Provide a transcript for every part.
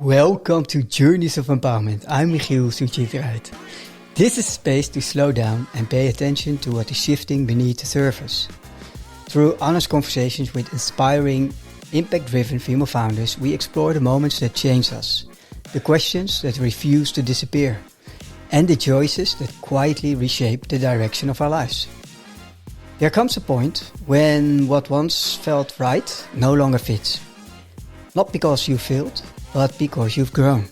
Welcome to Journeys of Empowerment. I'm 𝗀𝗲𝗿𝗀𝗍𝗍. This is a space to slow down and pay attention to what is shifting beneath the surface. Through honest conversations with inspiring, impact-driven female founders, we explore the moments that change us, the questions that refuse to disappear, and the choices that quietly reshape the direction of our lives. There comes a point when what once felt right no longer fits. Not because you failed, but because you've grown.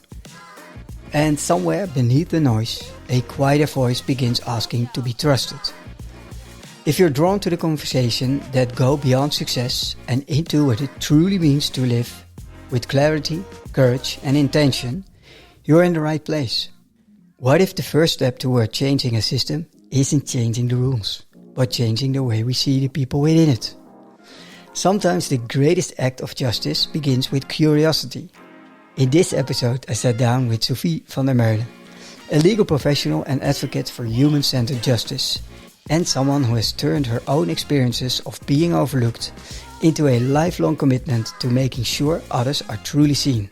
And somewhere beneath the noise, a quieter voice begins asking to be trusted. If you're drawn to the conversation that go beyond success and into what it truly means to live with clarity, courage and intention, you're in the right place. What if the first step toward changing a system isn't changing the rules, but changing the way we see the people within it? Sometimes the greatest act of justice begins with curiosity. In this episode, I sat down with Sofie van der Meulen, a legal professional and advocate for human-centered justice, and someone who has turned her own experiences of being overlooked into a lifelong commitment to making sure others are truly seen.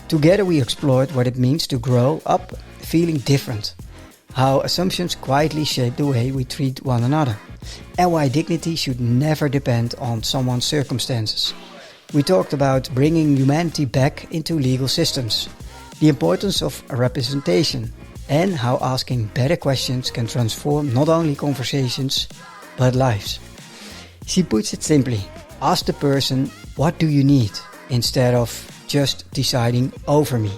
Together we explored what it means to grow up feeling different, how assumptions quietly shape the way we treat one another, and why dignity should never depend on someone's circumstances. We talked about bringing humanity back into legal systems, the importance of representation, and how asking better questions can transform not only conversations, but lives. She puts it simply, ask the person, what do you need, instead of just deciding over me.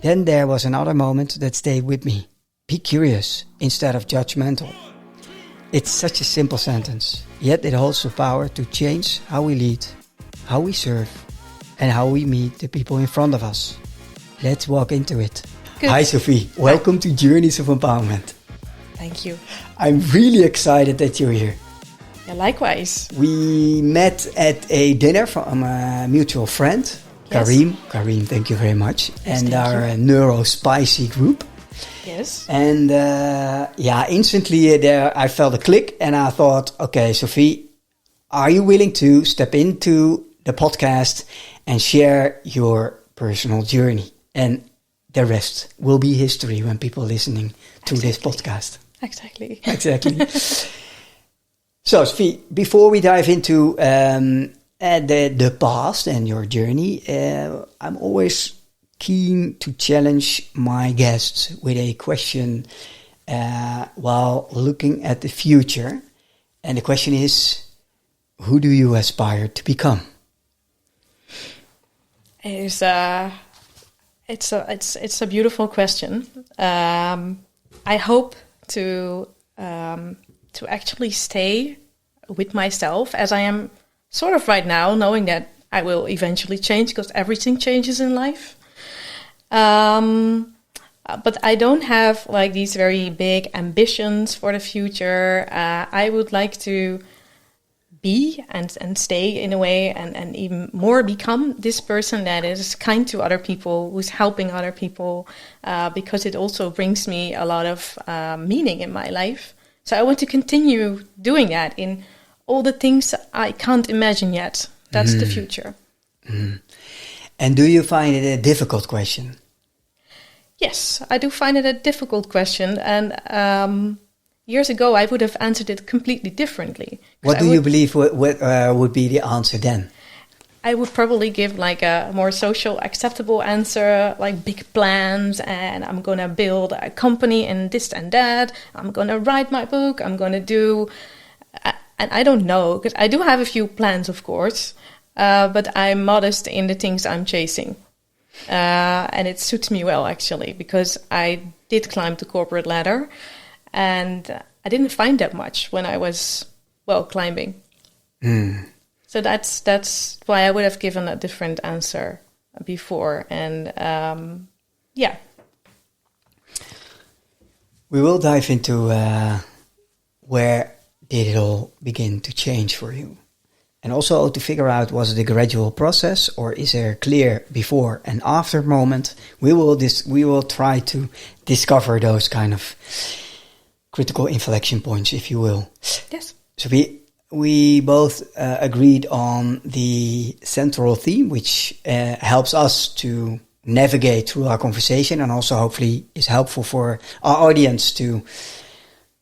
Then there was another moment that stayed with me. Be curious, instead of judgmental. It's such a simple sentence, yet it holds the power to change how we lead, how we serve, and how we meet the people in front of us. Let's walk into it. Good. Hi Sofie, welcome to Journeys of Empowerment. Thank you. I'm really excited that you're here. Yeah, likewise. We met at a dinner from a mutual friend, Yes. Karim, thank you very much. Yes, and thank our you. 𝗀𝗏𝗏 group. Yes. And instantly there I felt a click and I thought, okay, Sofie, are you willing to step into the podcast and share your personal journey? And the rest will be history when people listening to this podcast. Exactly. So, Sofie, before we dive into the past and your journey, I'm always keen to challenge my guests with a question while looking at the future. And the question is, who do you aspire to become? It's a beautiful question. I hope to actually stay with myself as I am sort of right now, knowing that I will eventually change because everything changes in life. But I don't have like these very big ambitions for the future. I would like to be and stay in a way and even more become this person that is kind to other people, who's helping other people, because it also brings me a lot of meaning in my life. So I want to continue doing that in all the things I can't imagine yet. That's the future. Mm. And do you find it a difficult question? Yes, I do find it a difficult question. And years ago, I would have answered it completely differently. What do you believe would be the answer then? I would probably give like a more social acceptable answer, like big plans, and I'm going to build a company and this and that. I'm going to write my book. I'm going to do... And I don't know, because I do have a few plans, of course, but I'm modest in the things I'm chasing. And it suits me well, actually, because I did climb the corporate ladder. And I didn't find that much when I was, climbing. Mm. So that's why I would have given a different answer before. And we will dive into where did it all begin to change for you? And also to figure out, was it a gradual process or is there a clear before and after moment? We will try to discover those kind of critical inflection points, if you will. Yes. So we both agreed on the central theme, which helps us to navigate through our conversation, and also hopefully is helpful for our audience to,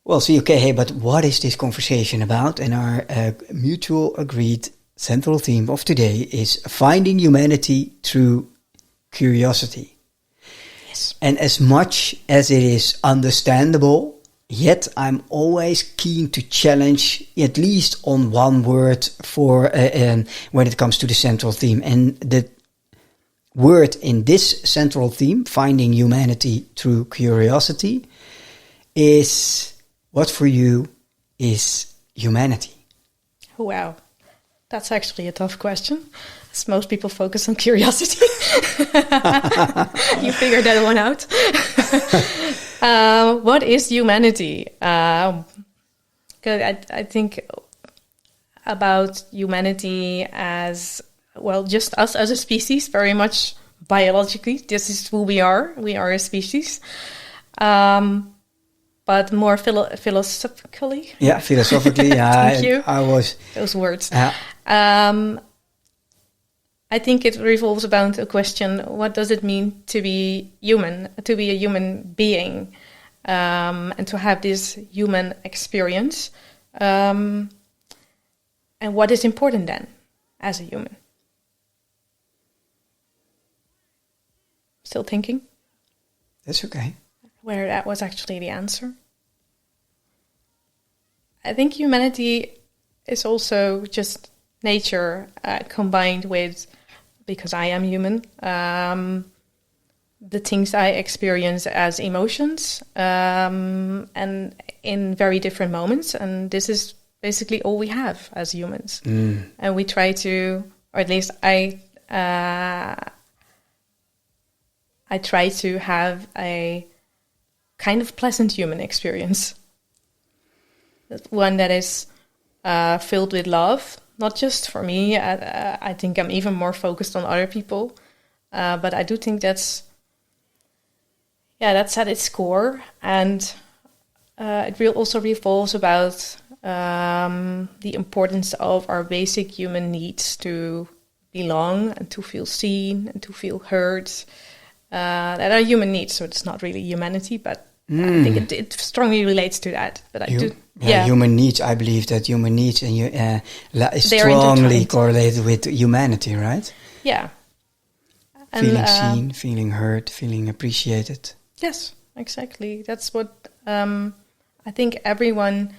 well, see, okay, hey, but what is this conversation about? And our mutual agreed central theme of today is finding humanity through curiosity. Yes. And as much as it is understandable, yet I'm always keen to challenge at least on one word for when it comes to the central theme. And the word in this central theme, finding humanity through curiosity, is what for you is humanity? Wow, that's actually a tough question. As most people focus on curiosity. You figured that one out. What is humanity? 'Cause I think about humanity as, well, just us as a species, very much biologically. This is who we are. We are a species. But more philosophically. Yeah, philosophically. Thank you. I was... Those words. I think it revolves around a question: what does it mean to be human, to be a human being, and to have this human experience? And what is important then as a human? Still thinking? That's okay. Where that was actually the answer. I think humanity is also just nature combined with, because I am human, the things I experience as emotions, and in very different moments. And this is basically all we have as humans. And we try to, or at least I try to have a kind of pleasant human experience. One that is filled with love, not just for me. I think I'm even more focused on other people. But I do think that's at its core. And it also revolves about the importance of our basic human needs to belong and to feel seen and to feel heard. That are human needs, so it's not really humanity, but I think it strongly relates to that. But human needs. I believe that human needs and is strongly correlated with humanity, right? Yeah. Feeling seen, feeling heard, feeling appreciated. Yes, exactly. That's what I think everyone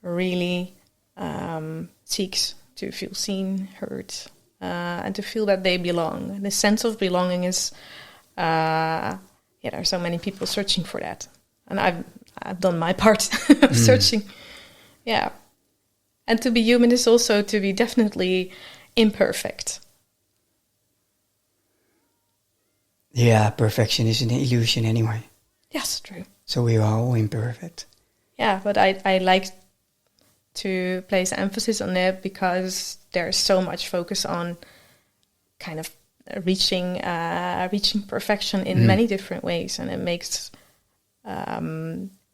really seeks, to feel seen, heard, and to feel that they belong. And the sense of belonging is, there are so many people searching for that. And I've done my part of searching. Yeah. And to be human is also to be definitely imperfect. Yeah, perfection is an illusion anyway. Yes, true. So we are all imperfect. Yeah, but I like to place emphasis on it because there's so much focus on kind of reaching perfection in many different ways, and it makes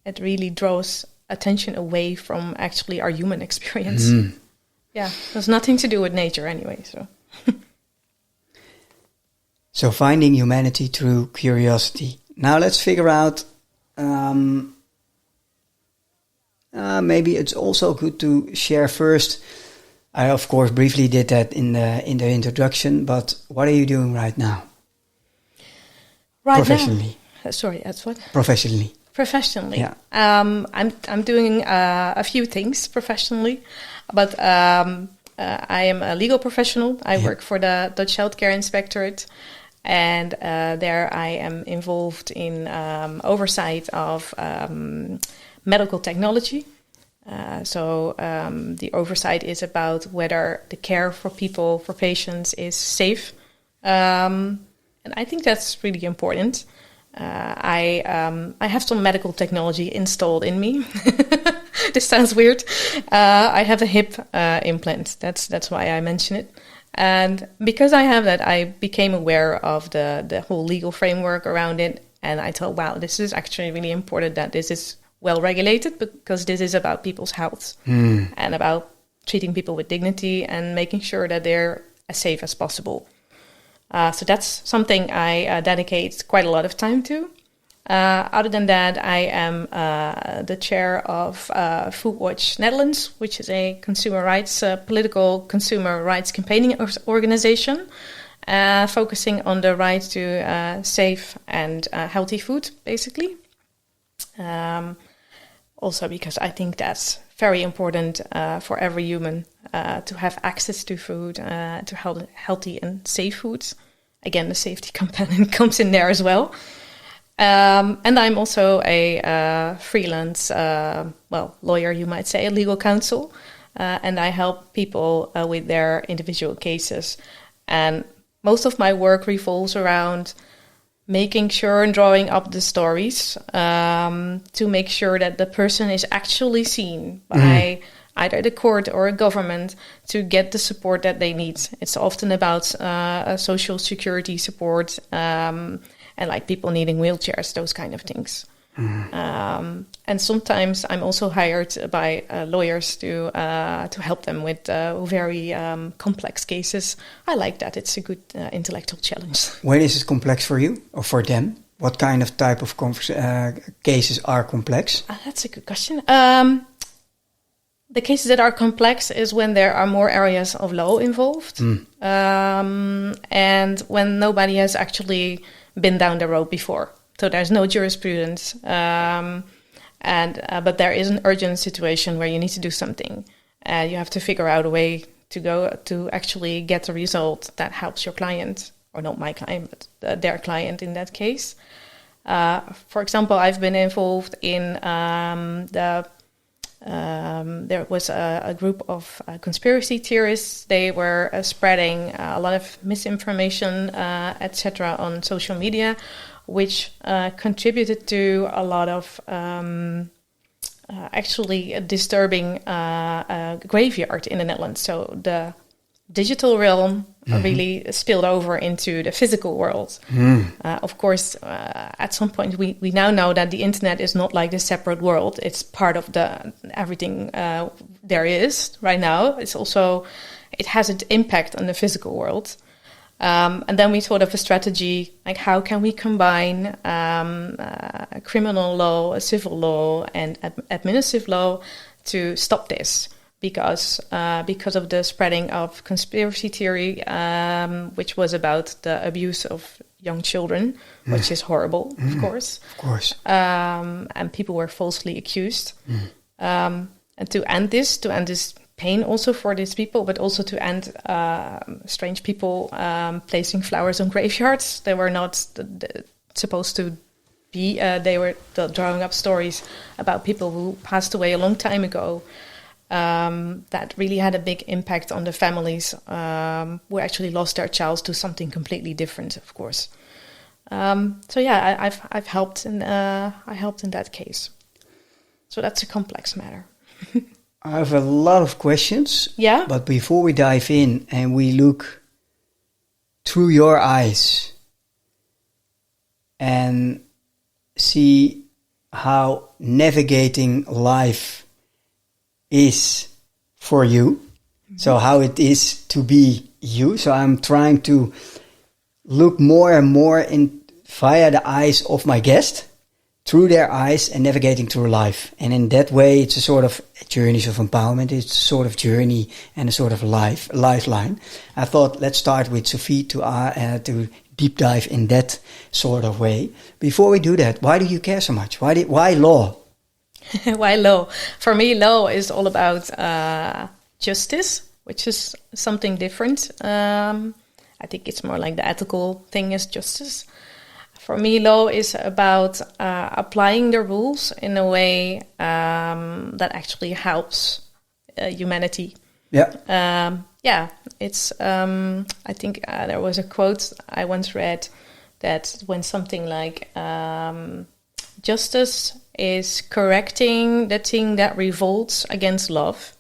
it really draws attention away from actually our human experience. Yeah, there's nothing to do with nature anyway. So finding humanity through curiosity. Now let's figure out. Maybe it's also good to share first. I of course briefly did that in the introduction, but what are you doing right now? Professionally. Sorry, that's what? Professionally. Professionally. Yeah. I'm doing a few things professionally, but I am a legal professional. I work for the Dutch Healthcare Inspectorate, and there I am involved in oversight of medical technology. So the oversight is about whether the care for people, for patients, is safe. And I think that's really important. I have some medical technology installed in me. This sounds weird. I have a hip implant. That's why I mention it. And because I have that, I became aware of the whole legal framework around it. And I thought, wow, this is actually really important that this is well regulated, because this is about people's health and about treating people with dignity and making sure that they're as safe as possible. So that's something I dedicate quite a lot of time to. Other than that, I am the chair of Foodwatch Netherlands, which is a consumer rights, political consumer rights campaigning organization, focusing on the right to safe and healthy food, basically. Also because I think that's very important for every human to have access to food, to healthy and safe foods. Again, the safety component comes in there as well. And I'm also a freelance, lawyer, you might say, a legal counsel. And I help people with their individual cases. And most of my work revolves around making sure and drawing up the stories to make sure that the person is actually seen by either the court or a government to get the support that they need. It's often about social security support and like people needing wheelchairs, those kind of things. And sometimes I'm also hired by lawyers to help them with very complex cases. I like that. It's a good intellectual challenge. When is it complex for you or for them? What kind of type of cases are complex? That's a good question. The cases that are complex is when there are more areas of law involved, and when nobody has actually been down the road before. So there's no jurisprudence, but there is an urgent situation where you need to do something. You have to figure out a way to go to actually get a result that helps your client, or not my client, but their client in that case. For example, I've been involved in there was a group of conspiracy theorists. They were spreading a lot of misinformation, etc., on social media, which contributed to a lot of actually a disturbing graveyard in the Netherlands. So the digital realm really spilled over into the physical world. Of course, at some point we now know that the internet is not like a separate world. It's part of everything there is right now. It has an impact on the physical world. And then we thought of a strategy, like how can we combine criminal law, civil law, and administrative law to stop this? Because of the spreading of conspiracy theory, which was about the abuse of young children, which is horrible, of course. Of course. And people were falsely accused. And to end this pain also for these people, but also to end strange people placing flowers on graveyards. They were not supposed to be. They were drawing up stories about people who passed away a long time ago. That really had a big impact on the families who actually lost their child to something completely different, of course. I've helped in that case. So that's a complex matter. I have a lot of questions. Yeah. But before we dive in and we look through your eyes and see how navigating life is for you, so how it is to be you. So I'm trying to look more and more via the eyes of my guest, through their eyes, and navigating through life. And in that way, it's a sort of journeys of empowerment. It's a sort of journey and a sort of lifeline. I thought, let's start with Sofie to deep dive in that sort of way. Before we do that, why do you care so much? Why law? Why law? For me, law is all about justice, which is something different. I think it's more like the ethical thing is justice. For me, law is about applying the rules in a way that actually helps humanity. Yeah. It's. I think there was a quote I once read that went something like, "Justice is correcting the thing that revolts against love."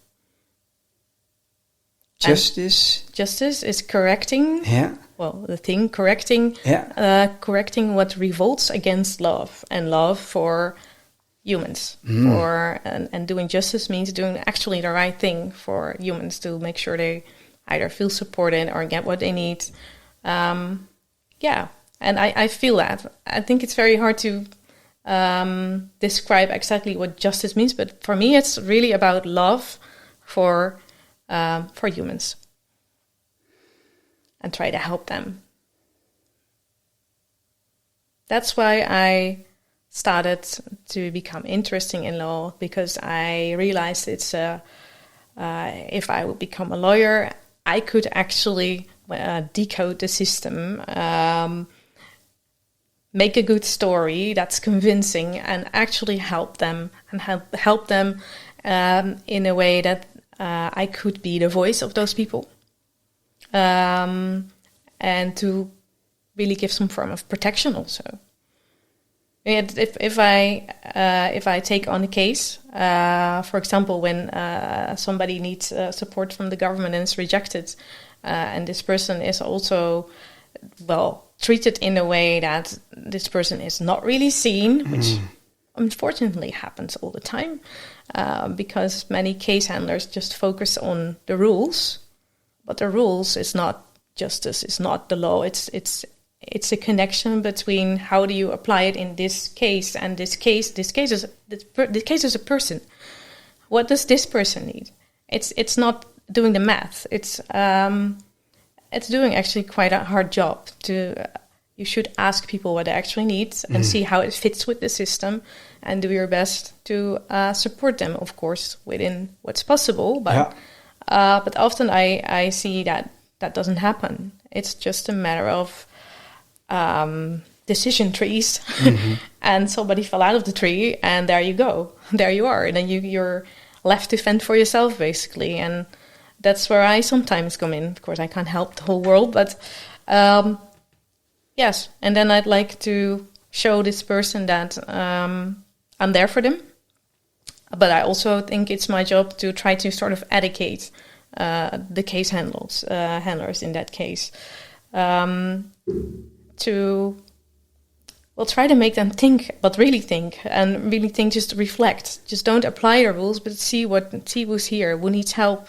Justice is correcting. Yeah. Well, the thing correcting what revolts against love, and love for humans. And doing justice means doing actually the right thing for humans to make sure they either feel supported or get what they need. And I feel that. I think it's very hard to describe exactly what justice means, but for me it's really about love for humans and try to help them. That's why I started to become interested in law, because I realized it's if I would become a lawyer, I could actually decode the system, make a good story that's convincing, and actually help them and help them in a way that I could be the voice of those people, and to really give some form of protection also. If I take on a case, for example, when somebody needs support from the government and is rejected, and this person is also, treated in a way that this person is not really seen, which unfortunately happens all the time, because many case handlers just focus on the rules, but the rules is not justice, it's not the law, it's a connection between how do you apply it in this case and this case. This case is a person. What does this person need? It's not doing the math. It's doing actually quite a hard job. You should ask people what they actually need and see how it fits with the system, and do your best to support them, of course, within what's possible. But often I see that doesn't happen. It's just a matter of decision trees, and somebody fell out of the tree, and there you go, there you are, and then you're left to fend for yourself, basically. And that's where I sometimes come in. Of course, I can't help the whole world, but yes. And then I'd like to show this person that I'm there for them, but I also think it's my job to try to sort of educate the case handlers in that case, to try to make them think, but really think, and really think, just reflect. Just don't apply the rules, but see who's here, who needs help,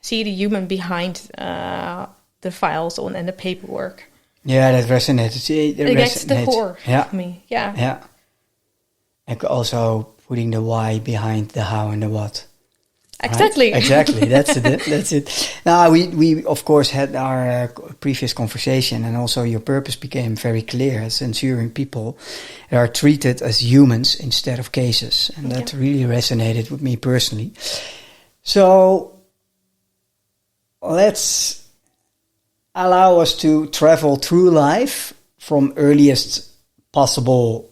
see the human behind the files and the paperwork. Yeah, that resonated. That's the core for me. Yeah. And also putting the why behind the how and the what. Exactly. Right? Exactly. That's it. Now, we of course had our previous conversation, and also your purpose became very clear as ensuring people are treated as humans instead of cases. And that really resonated with me personally. So let's allow us to travel through life from earliest possible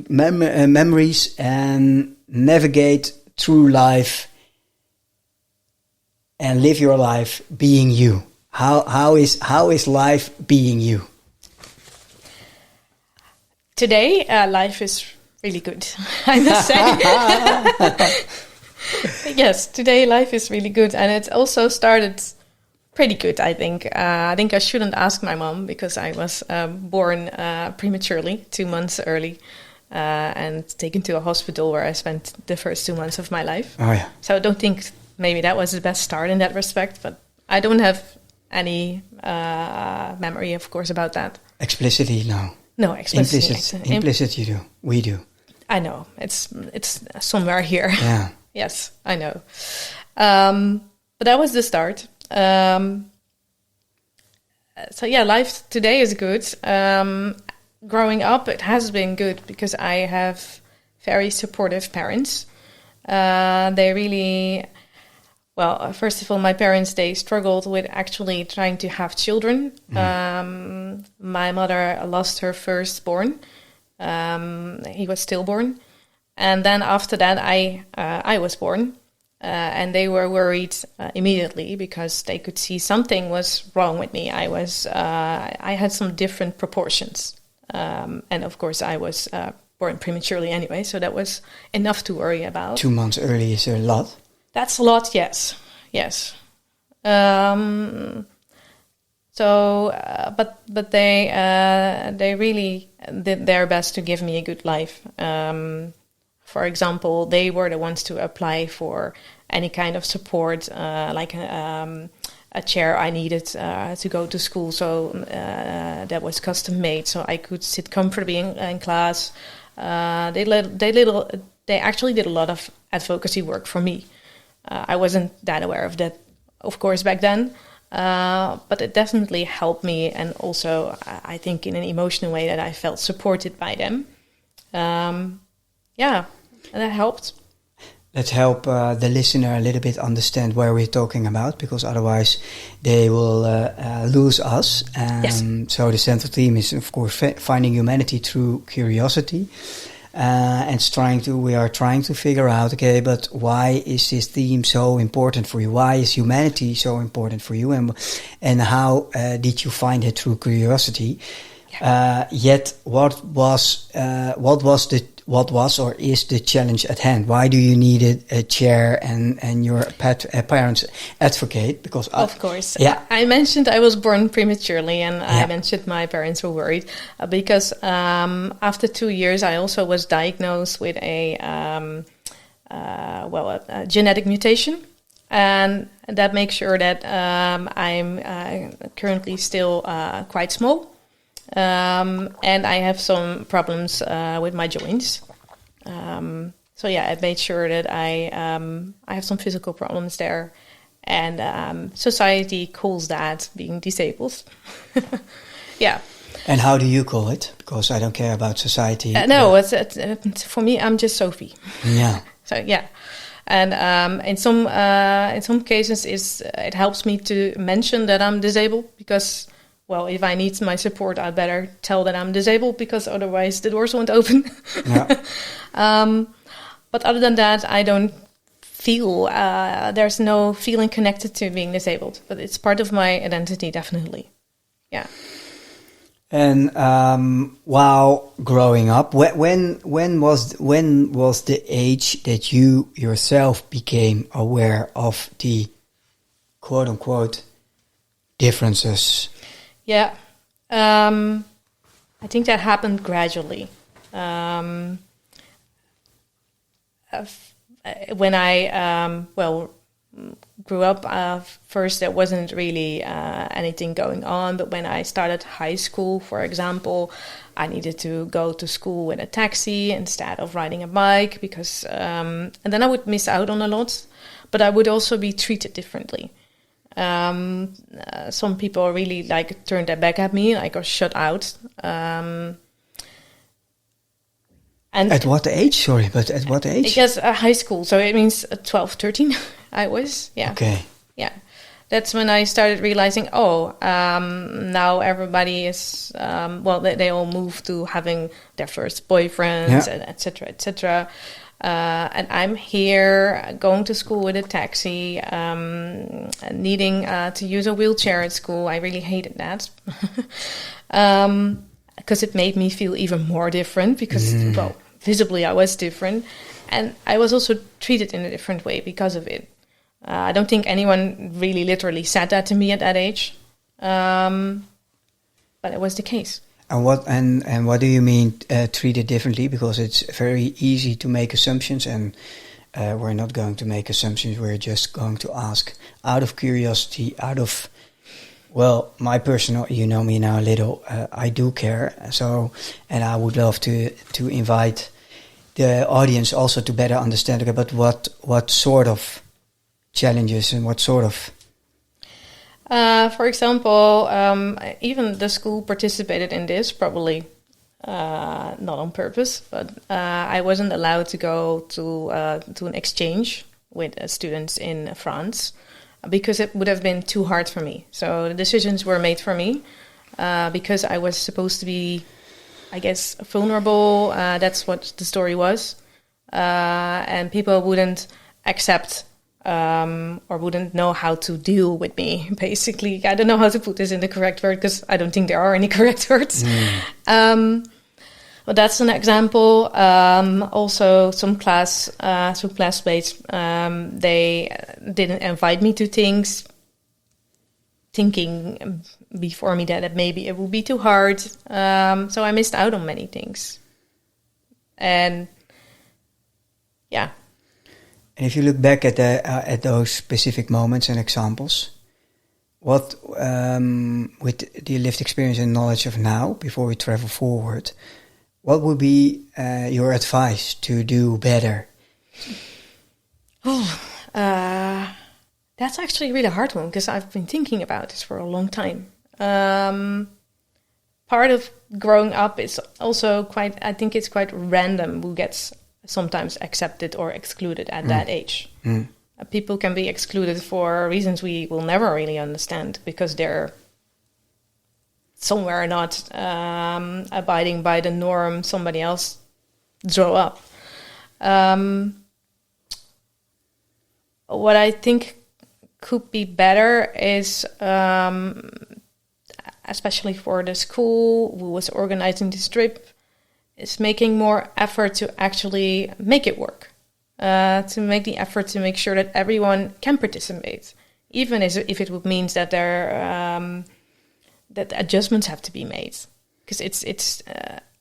memories and navigate through life and live your life being you. How is life being you? Today, life is really good, I must say. Yes, today life is really good, and it also started pretty good, I think. I think I shouldn't ask my mom, because I was born prematurely, 2 months early, and taken to a hospital where I spent the first 2 months of my life. Oh, yeah. So I don't think maybe that was the best start in that respect, but I don't have any memory, of course, about that. Explicitly, no. No, explicitly. Implicit you do. We do. I know. It's somewhere here. Yeah. Yes, I know. But that was the start. So yeah, life today is good. Growing up, it has been good because I have very supportive parents. They really, first of all, my parents, they struggled with actually trying to have children. My mother lost her firstborn. He was stillborn. And then after that, I was born. And they were worried immediately because they could see something was wrong with me. I had some different proportions. And of course, I was born prematurely anyway, so that was enough to worry about. 2 months early is a lot. That's a lot, yes. But they really did their best to give me a good life. For example, they were the ones to apply for any kind of support, like a chair I needed to go to school. So that was custom made, so I could sit comfortably in class. They actually did a lot of advocacy work for me. I wasn't that aware of that, of course, back then. But it definitely helped me, and also I think in an emotional way that I felt supported by them. And that helped. Let's help the listener a little bit understand where we're talking about, because otherwise they will lose us. Yes. So the central theme is, of course, finding humanity through curiosity. And we are trying to figure out, okay, but why is this theme so important for you? Why is humanity so important for you? And how did you find it through curiosity? Yeah. Yet, what was or is the challenge at hand? Why do you need a chair and your parents advocate? Because of course, I mentioned I was born prematurely, and I mentioned my parents were worried because after 2 years, I also was diagnosed with a genetic mutation, and that makes sure that I'm currently still quite small. And I have some problems with my joints. I made sure that I have some physical problems there. And society calls that being disabled. Yeah. And how do you call it? Because I don't care about society. For me, I'm just Sofie. Yeah. So, yeah. And in some cases, it helps me to mention that I'm disabled because... Well, if I need my support, I'd better tell that I'm disabled because otherwise the doors won't open. Yeah. But other than that, I don't feel, there's no feeling connected to being disabled. But it's part of my identity, definitely. Yeah. And while growing up, when was the age that you yourself became aware of the quote-unquote differences? Yeah, I think that happened gradually. When I grew up, first there wasn't really anything going on. But when I started high school, for example, I needed to go to school with a taxi instead of riding a bike because, and then I would miss out on a lot. But I would also be treated differently. Some people really turned their back at me, or shut out. And at what age? Sorry, but at what age? Because high school, so it means 12, 13 I was, yeah. Okay. Yeah. That's when I started realizing, now everybody is, they all move to having their first boyfriends, and et cetera, et cetera. And I'm here going to school with a taxi, needing to use a wheelchair at school. I really hated that because it made me feel even more different because, visibly I was different. And I was also treated in a different way because of it. I don't think anyone really literally said that to me at that age, but it was the case. And what do you mean treated differently? Because it's very easy to make assumptions, and we're not going to make assumptions. We're just going to ask out of curiosity, my personal. You know me now a little. I do care, and I would love to invite the audience also to better understand. Okay, but what sort of challenges and what sort of. For example, even the school participated in this, probably not on purpose, but I wasn't allowed to go to an exchange with students in France because it would have been too hard for me. So the decisions were made for me because I was supposed to be, I guess, vulnerable. That's what the story was. And people wouldn't accept or wouldn't know how to deal with me, basically. I don't know how to put this in the correct word because I don't think there are any correct words. But that's an example. Also, some classmates, they didn't invite me to things, thinking before me that maybe it would be too hard. So I missed out on many things. And Yeah. And if you look back at those specific moments and examples, what, with the lived experience and knowledge of now, before we travel forward, what would be your advice to do better? That's actually a really hard one, because I've been thinking about this for a long time. Part of growing up is also I think it's quite random who gets sometimes accepted or excluded at that age. People can be excluded for reasons we will never really understand, because they're somewhere not abiding by the norm somebody else drew up. What I think could be better is, especially for the school who was organizing this trip, is making more effort to actually make it work. To make the effort to make sure that everyone can participate, even if it would mean that that adjustments have to be made. Because it's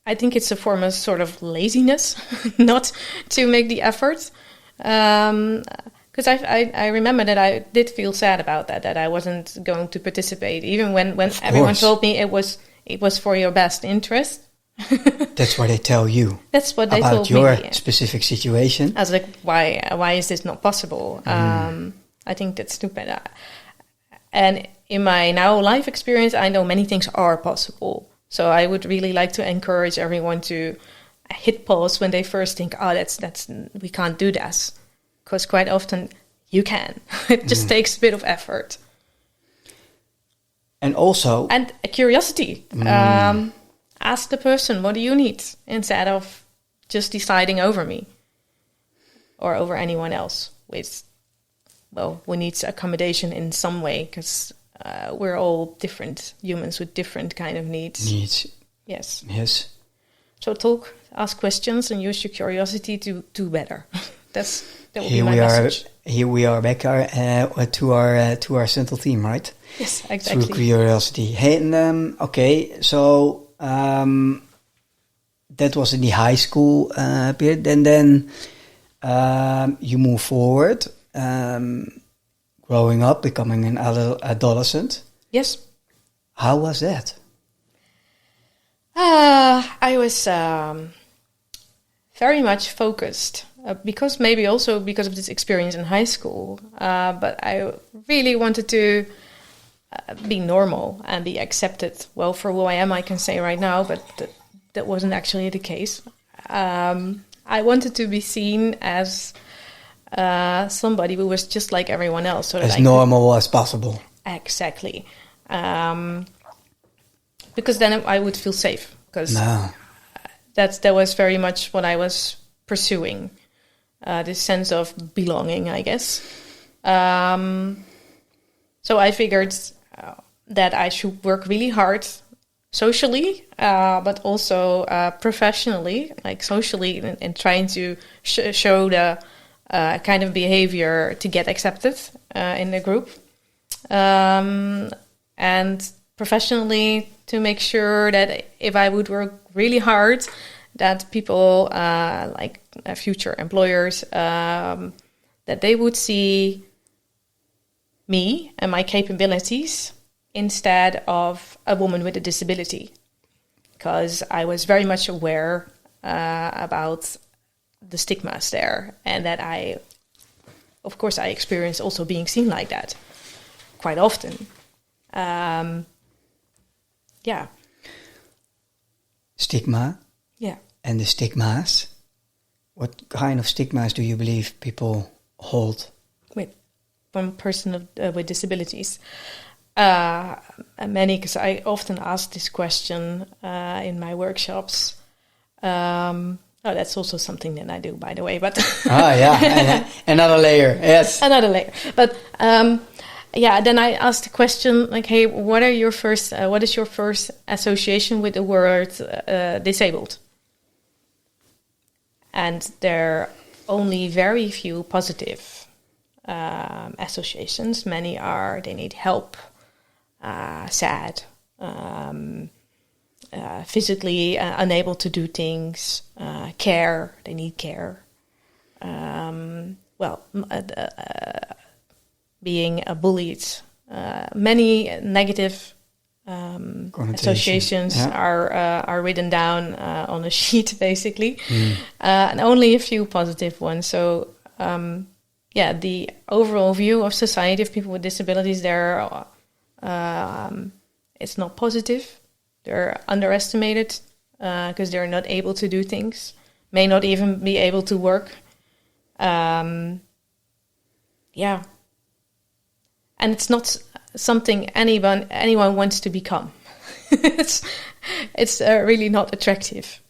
I think it's a form of sort of laziness not to make the effort. Because I remember that I did feel sad about that I wasn't going to participate, even when everyone told me it was for your best interest. That's what they tell you. That's what they told me. About your yeah. specific situation. I was like, why is this not possible? I think that's stupid. And in my now life experience, I know many things are possible. So I would really like to encourage everyone to hit pause when they first think, that's we can't do this. Because quite often you can. It just takes a bit of effort. And also... And a curiosity. Ask the person, what do you need? Instead of just deciding over me. Or over anyone else. We need accommodation in some way. Because we're all different humans with different kind of needs. Yes. So ask questions, and use your curiosity to do better. That would be my message. Here we are back to our central theme, right? Yes, exactly. Through curiosity. Hey, okay, so that was in the high school period, and then you move forward, growing up, becoming an adolescent. Yes. How was that? I was very much focused. Because of this experience in high school, but I really wanted to be normal and be accepted. Well, for who I am, I can say right now, but that wasn't actually the case. I wanted to be seen as somebody who was just like everyone else. So as normal as possible. Exactly. Because then I would feel safe. Because that was very much what I was pursuing. This sense of belonging, I guess. So I figured that I should work really hard socially, but also professionally, like socially, in trying to show the kind of behavior to get accepted in the group. And professionally, to make sure that if I would work really hard, that people like future employers, that they would see me and my capabilities instead of a woman with a disability. Because I was very much aware about the stigmas there, and that I experienced also being seen like that quite often. Stigma? Yeah. And the stigmas? What kind of stigmas do you believe people hold? With one person with disabilities? Many, because I often ask this question in my workshops. That's also something that I do, by the way. But another layer. Yes, another layer. But then I asked the question like, "Hey, what is your first association with the word disabled?" And there are only very few positive associations. Many are they need help, sad, physically unable to do things, care. They need care. being bullied. Many negative associations are written down on a sheet, basically, and only a few positive ones. So, the overall view of society of people with disabilities, it's not positive. They're underestimated because they're not able to do things, may not even be able to work. And it's not something anyone wants to become. It's really not attractive.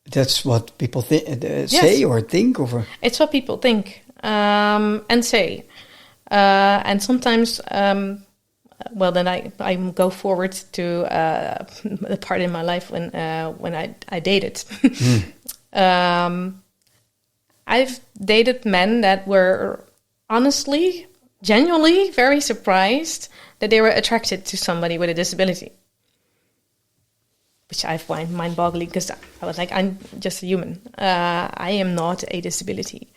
That's what people say or think, or it's what people think and say, and sometimes. Then I go forward to the part in my life when I dated. I've dated men that were honestly, genuinely very surprised that they were attracted to somebody with a disability, which I find mind-boggling because I was like, I'm just a human. I am not a disability.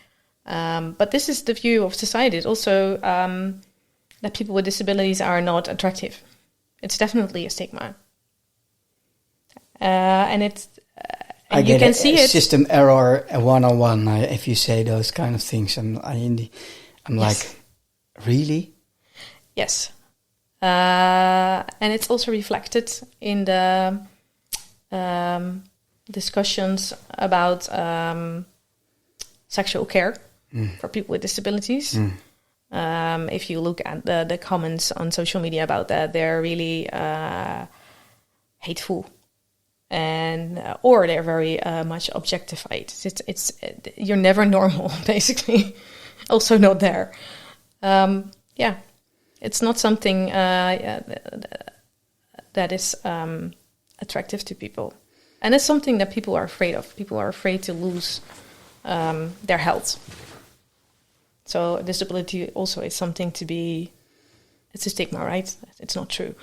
But this is the view of society. It's also that people with disabilities are not attractive. It's definitely a stigma. And it's... and you can see it. System error 101 if you say those kind of things. I'm like, really? Yes. And it's also reflected in the discussions about sexual care for people with disabilities. If you look at the comments on social media about that, they're really hateful, and or they're very much objectified. It's you're never normal, basically. Also not there. It's not something that is attractive to people, and it's something that people are afraid of. People are afraid to lose their health. So disability also is something to be, it's a stigma, right? It's not true.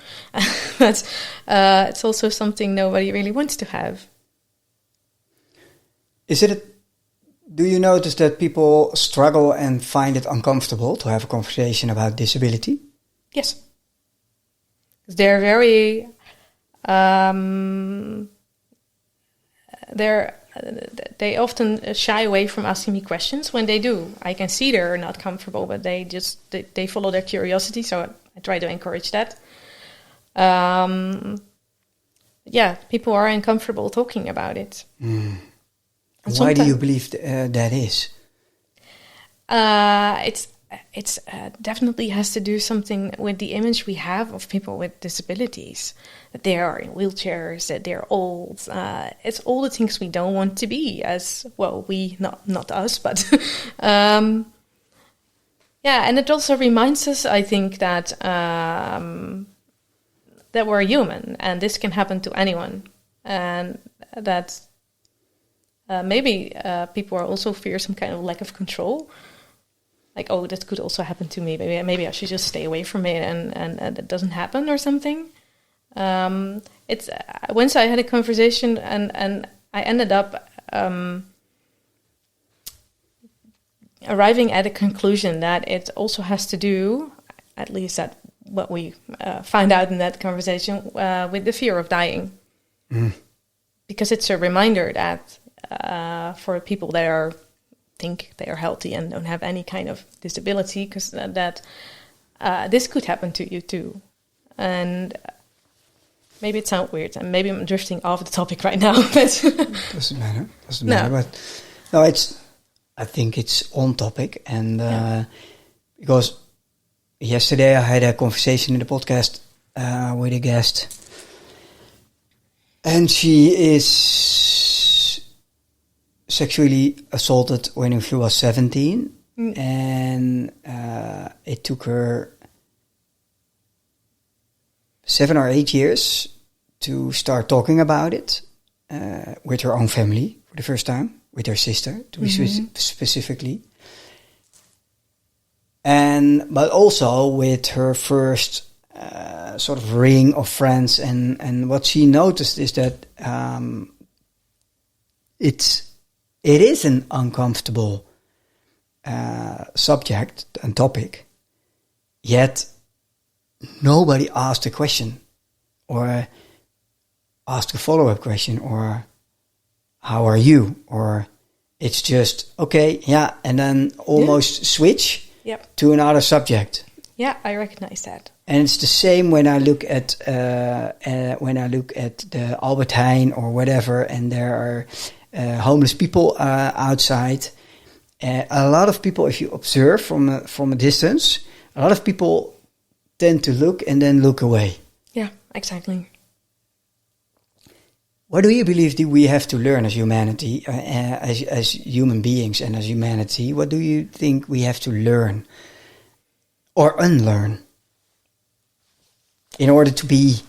But it's also something nobody really wants to have. Do you notice that people struggle and find it uncomfortable to have a conversation about disability? Yes. They're very, they often shy away from asking me questions. When they do, I can see they're not comfortable, but they follow their curiosity. So I try to encourage that. People are uncomfortable talking about it. Why do you believe that is? It's definitely has to do something with the image we have of people with disabilities. That they are in wheelchairs, that they're old. It's all the things we don't want to be as well. We, not us, but and it also reminds us, I think, that that we're human, and this can happen to anyone, and that maybe people are also fear some kind of lack of control. Like, oh, that could also happen to me. Maybe I should just stay away from it, and that doesn't happen or something. It's once I had a conversation, and I ended up arriving at a conclusion that it also has to do, at least that what we found out in that conversation, with the fear of dying, because it's a reminder that for people that think they are healthy and don't have any kind of disability, because that this could happen to you too. And maybe it sounds weird, and maybe I'm drifting off the topic right now, but doesn't matter. But no, I think it's on topic, and because yesterday I had a conversation in the podcast with a guest, and she is sexually assaulted when she was 17, and it took her 7 or 8 years to start talking about it with her own family for the first time, with her sister, to be specifically. But also with her first sort of ring of friends. And what she noticed is that it's it is an uncomfortable subject and topic, yet nobody asked a question or asked a follow-up question or how are you? Or it's just, okay, yeah, and then almost switch to another subject. Yeah, I recognize that. And it's the same when I look at the Albert Heijn or whatever, and there are homeless people outside. A lot of people, if you observe from a distance, a lot of people tend to look and then look away. Yeah, exactly. What do you believe do we have to learn as humanity, as human beings and as humanity? What do you think we have to learn or unlearn in order to be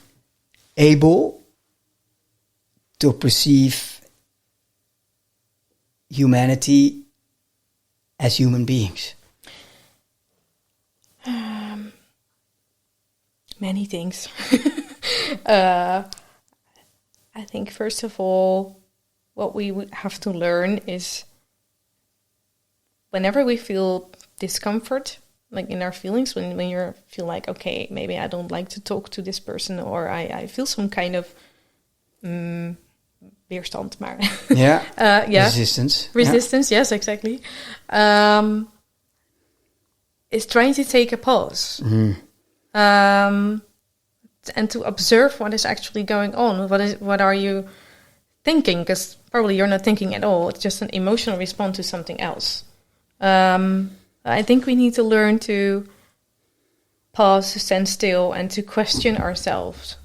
able to perceive humanity as human beings? Many things. I think, first of all, what we would have to learn is whenever we feel discomfort, like in our feelings, when you feel like, okay, maybe I don't like to talk to this person, or I feel some kind of weerstand, maar resistance, yes, exactly. Is trying to take a pause. And to observe what is actually going on. What are you thinking? Because probably you're not thinking at all. It's just an emotional response to something else. I think we need to learn to pause, to stand still, and to question ourselves.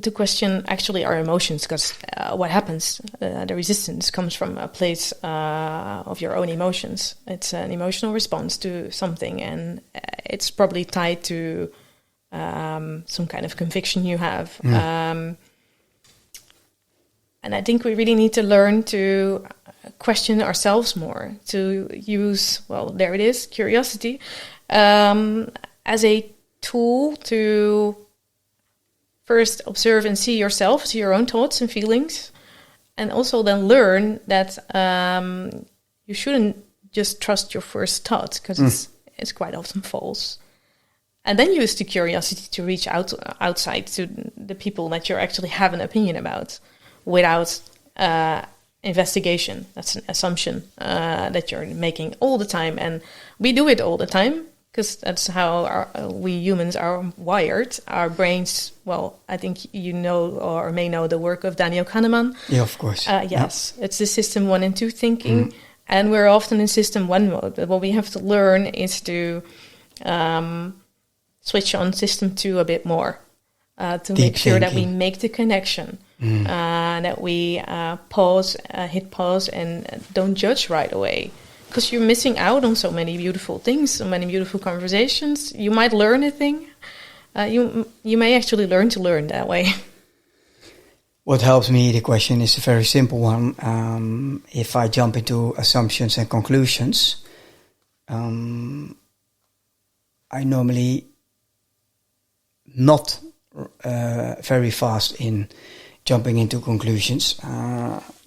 To question actually our emotions, because what happens, the resistance comes from a place of your own emotions. It's an emotional response to something, and it's probably tied to some kind of conviction you have. And I think we really need to learn to question ourselves more, to use, well, there it is, curiosity, as a tool to first observe and see yourself, see your own thoughts and feelings, and also then learn that you shouldn't just trust your first thought, because it's quite often false. And then use the curiosity to reach outside to the people that you actually have an opinion about without investigation. That's an assumption that you're making all the time. And we do it all the time, because that's how we humans are wired. Our brains, well, I think you know or may know the work of Daniel Kahneman. Yeah, of course. Yes, it's the system 1 and 2 thinking. And we're often in system 1 mode. But what we have to learn is to switch on system 2 a bit more. To make sure that we make the connection. That we hit pause and don't judge right away. Because you're missing out on so many beautiful things, so many beautiful conversations. You might learn a thing. You may actually learn to learn that way. What helps me, the question is a very simple one. If I jump into assumptions and conclusions, I normally not very fast in jumping into conclusions.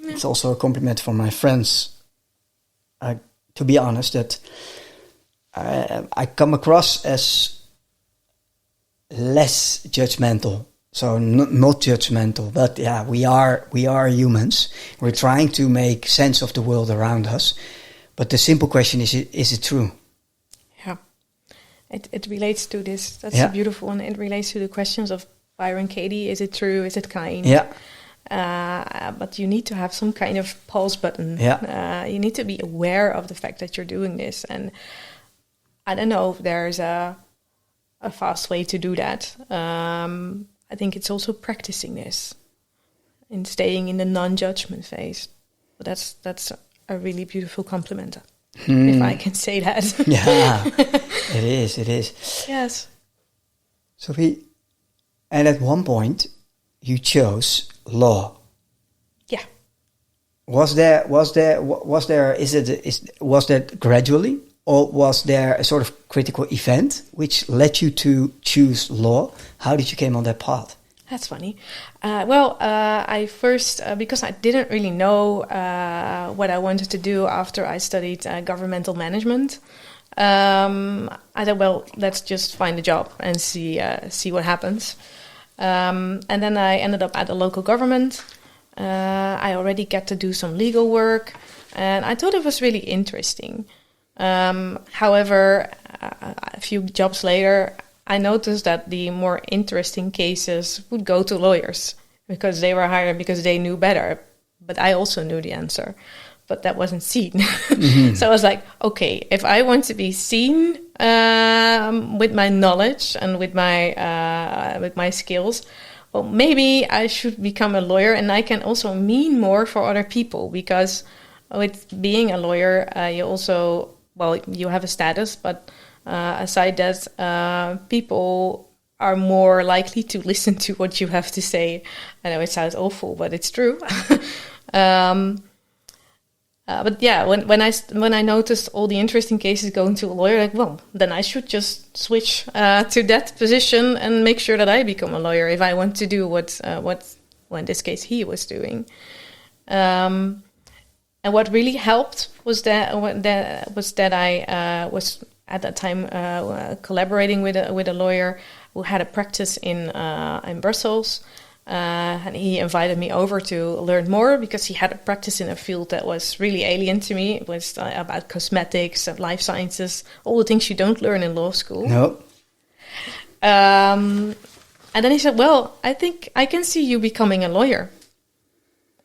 It's also a compliment for my friends, to be honest, that I come across as less judgmental. So not judgmental, but yeah, we are humans. We're trying to make sense of the world around us. But the simple question is it true? Yeah, it relates to this. That's a beautiful one. It relates to the questions of Byron Katie. Is it true? Is it kind? Yeah. But you need to have some kind of pause button. Yeah. You need to be aware of the fact that you're doing this. And I don't know if there's a fast way to do that. I think it's also practicing this and staying in the non-judgment phase. But that's a really beautiful compliment, if I can say that. Yeah, it is. Yes. Sofie, and at one point you chose law. Yeah. Was that gradually, or was there a sort of critical event which led you to choose law? How did you came on that path? That's funny. I first, because I didn't really know what I wanted to do after I studied governmental management, I thought, well, let's just find a job and see what happens. And then I ended up at the local government. I already get to do some legal work, and I thought it was really interesting. However, a few jobs later, I noticed that the more interesting cases would go to lawyers because they were hired because they knew better. But I also knew the answer, but that wasn't seen. Mm-hmm. So I was like, okay, if I want to be seen with my knowledge and with my skills, well, maybe I should become a lawyer, and I can also mean more for other people, because with being a lawyer, you also, well, you have a status, but aside that, people are more likely to listen to what you have to say. I know it sounds awful, but it's true. But yeah, when I noticed all the interesting cases going to a lawyer, like, well, then I should just switch to that position and make sure that I become a lawyer if I want to do what in this case he was doing. And what really helped was that I was at that time collaborating with a lawyer who had a practice in Brussels. And he invited me over to learn more because he had a practice in a field that was really alien to me. It was about cosmetics and life sciences, all the things you don't learn in law school. No. And then he said, well, I think I can see you becoming a lawyer.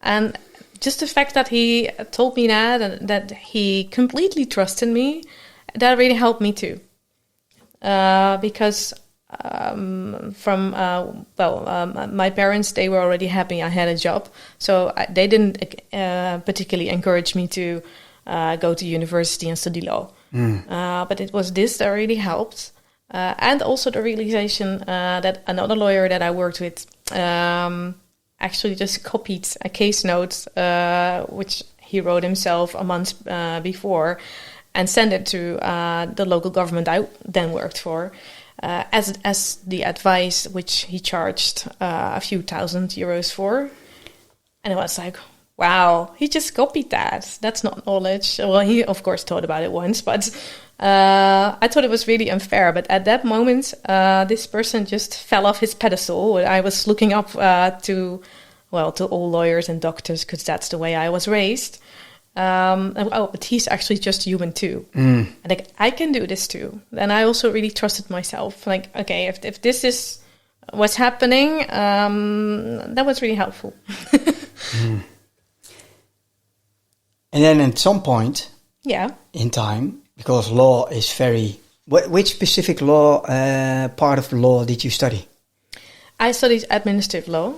And just the fact that he told me that, and that he completely trusted me, that really helped me too. Because my parents, they were already happy I had a job, so they didn't particularly encourage me to go to university and study law. But it was this that really helped, and also the realization that another lawyer that I worked with actually just copied a case note which he wrote himself a month before and sent it to the local government I then worked for. As the advice which he charged a few €1,000 for. And I was like, wow, he just copied that. That's not knowledge. Well, he of course thought about it once, but I thought it was really unfair. But at that moment, this person just fell off his pedestal. I was looking up to all lawyers and doctors, because that's the way I was raised. But he's actually just human too. And like, I can do this too. And I also really trusted myself. Like, okay, if this is what's happening, that was really helpful. And then at some point, in time, because law is very... Which specific law, part of the law did you study? I studied administrative law.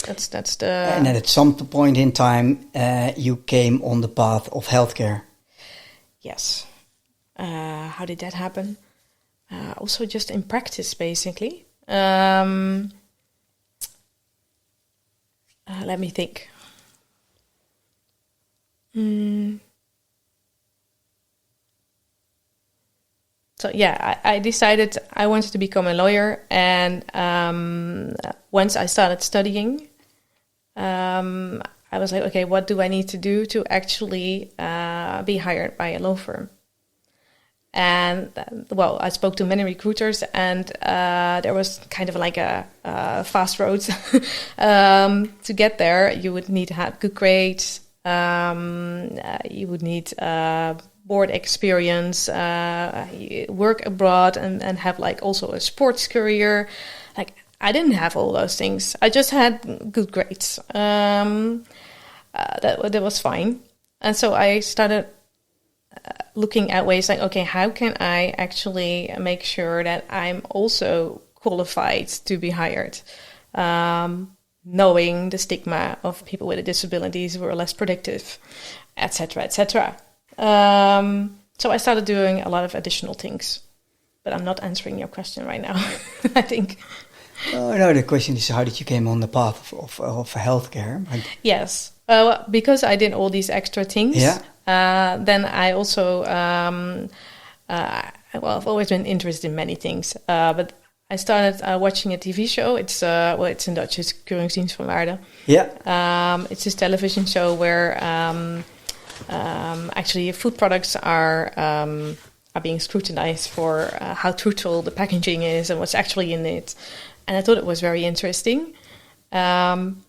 That's the... And then at some point in time, you came on the path of healthcare. Yes. How did that happen? Also just in practice, basically. Let me think. So yeah, I decided I wanted to become a lawyer, and once I started studying, I was like, okay, what do I need to do to actually be hired by a law firm? And I spoke to many recruiters, and there was kind of like a fast road to get there. You would need to have good grades. You would need board experience, work abroad, and have like also a sports career. Like, I didn't have all those things. I just had good grades. That was fine. And so I started looking at ways like, okay, how can I actually make sure that I'm also qualified to be hired? Knowing the stigma of people with disabilities who are less productive, etc., etc. So I started doing a lot of additional things, but I'm not answering your question right now, I think. Oh, no, the question is, how did you came on the path of healthcare? Yes, because I did all these extra things. Yeah. Then I also, I've always been interested in many things, but I started watching a TV show. It's in Dutch. It's 𝗀𝗂𝗿𝗄𝗿. Yeah. It's this television show where actually food products are being scrutinized for how truthful the packaging is and what's actually in it. And I thought it was very interesting. And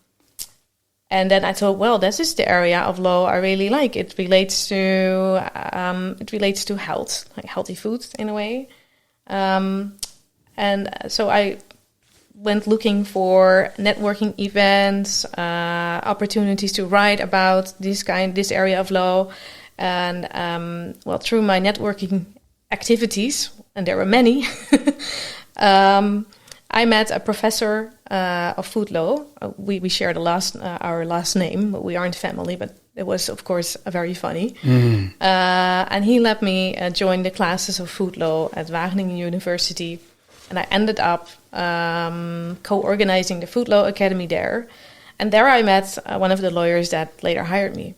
then I thought, well, this is the area of law I really like. It relates to health, like healthy food in a way. And so I went looking for networking events, opportunities to write about this area of law. And through my networking activities, and there were many, I met a professor of food law. We shared our last name, but we aren't family. But it was, of course, very funny. And he let me join the classes of food law at Wageningen University. And I ended up co-organizing the Food Law Academy there. And there I met one of the lawyers that later hired me.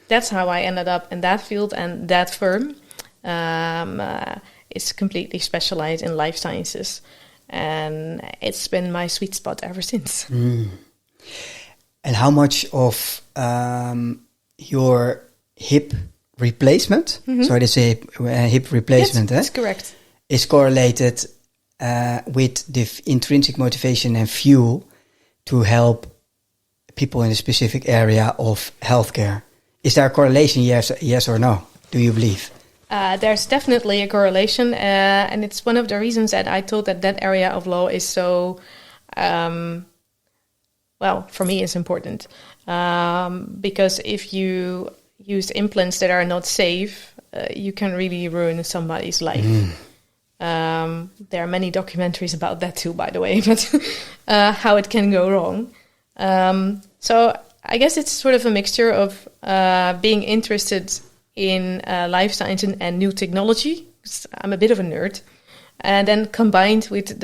That's how I ended up in that field, and that firm is completely specialized in life sciences. And it's been my sweet spot ever since. And how much of your hip replacement, so they say hip replacement, yes, that's correct, is correlated with the intrinsic motivation and fuel to help people in a specific area of healthcare? Is there a correlation, yes or no? Do you believe? There's definitely a correlation, and it's one of the reasons that I thought that area of law is so, for me it's important. Because if you use implants that are not safe, you can really ruin somebody's life. There are many documentaries about that too, by the way, but how it can go wrong. So I guess it's sort of a mixture of being interested in life science and new technology. I'm a bit of a nerd. And then combined with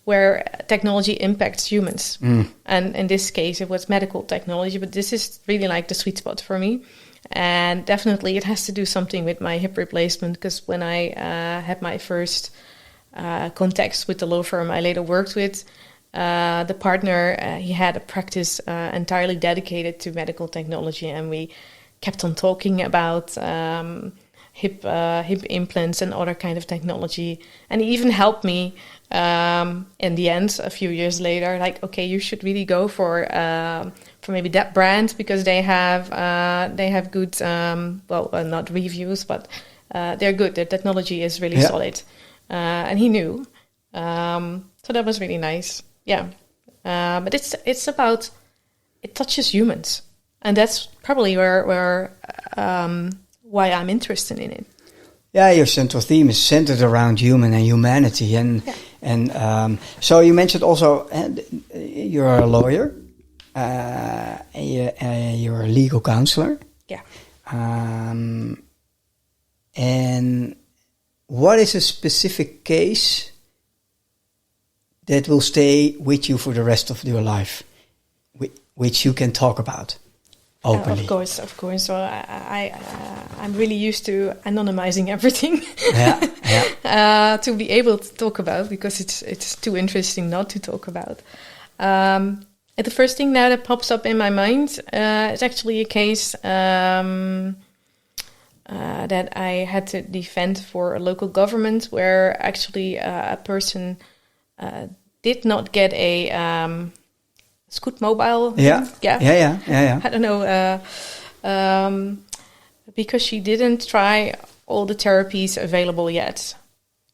where technology impacts humans. And in this case, it was medical technology, but this is really like the sweet spot for me. And definitely it has to do something with my hip replacement, because when I had my first contacts with the law firm I later worked with, the partner, he had a practice entirely dedicated to medical technology, and we kept on talking about hip implants and other kind of technology. And he even helped me in the end, a few years later, like, okay, you should really go for maybe that brand, because they have good, not reviews, but they're good. Their technology is really solid. And he knew. So that was really nice. Yeah. But it's about, it touches humans. And that's probably where why I'm interested in it. Yeah, your central theme is centered around human and humanity. And so you mentioned also you're a lawyer, you're a legal counselor. Yeah. And what is a specific case that will stay with you for the rest of your life, which you can talk about openly? Of course. So I'm really used to anonymizing everything. To be able to talk about, because it's too interesting not to talk about. The first thing now that pops up in my mind is actually a case that I had to defend for a local government, where actually a person did not get a 𝗀𝗂𝗿𝗆. Yeah. I don't know, because she didn't try all the therapies available yet.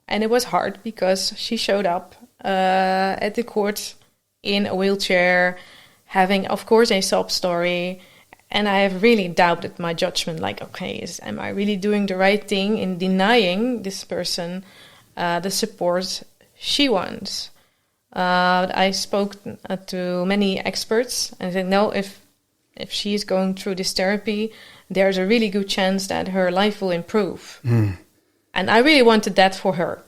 And it was hard, because she showed up at the court in a wheelchair, having, of course, a sob story. And I have really doubted my judgment, like, okay, am I really doing the right thing in denying this person the support she wants? I spoke to many experts and said, no, if she is going through this therapy, there's a really good chance that her life will improve. And I really wanted that for her.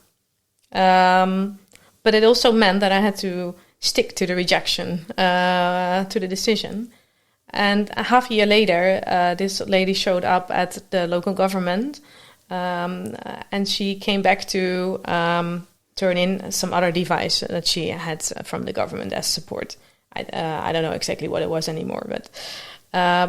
But it also meant that I had to stick to the rejection, to the decision. And a half a year later, this lady showed up at the local government, and she came back to turn in some other device that she had from the government as support. I don't know exactly what it was anymore, but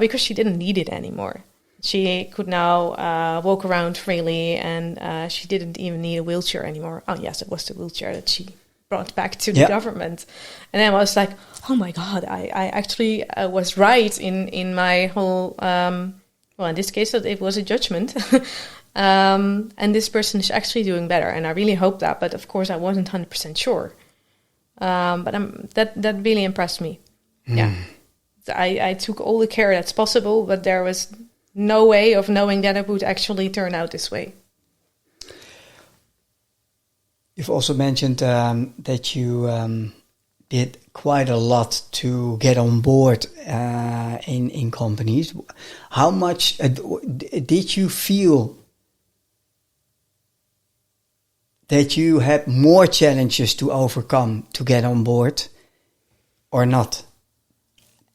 because she didn't need it anymore. She could now walk around freely, and she didn't even need a wheelchair anymore. Oh, yes, it was the wheelchair that she brought back to the government. And then I was like, oh my God, I actually was right in my whole, well, in this case, it was a judgment. And this person is actually doing better. And I really hope that, but of course I wasn't 100% sure. But that really impressed me. Yeah. I took all the care that's possible, but there was no way of knowing that it would actually turn out this way. You've also mentioned that you did quite a lot to get on board in companies. How much did you feel that you had more challenges to overcome to get on board or not?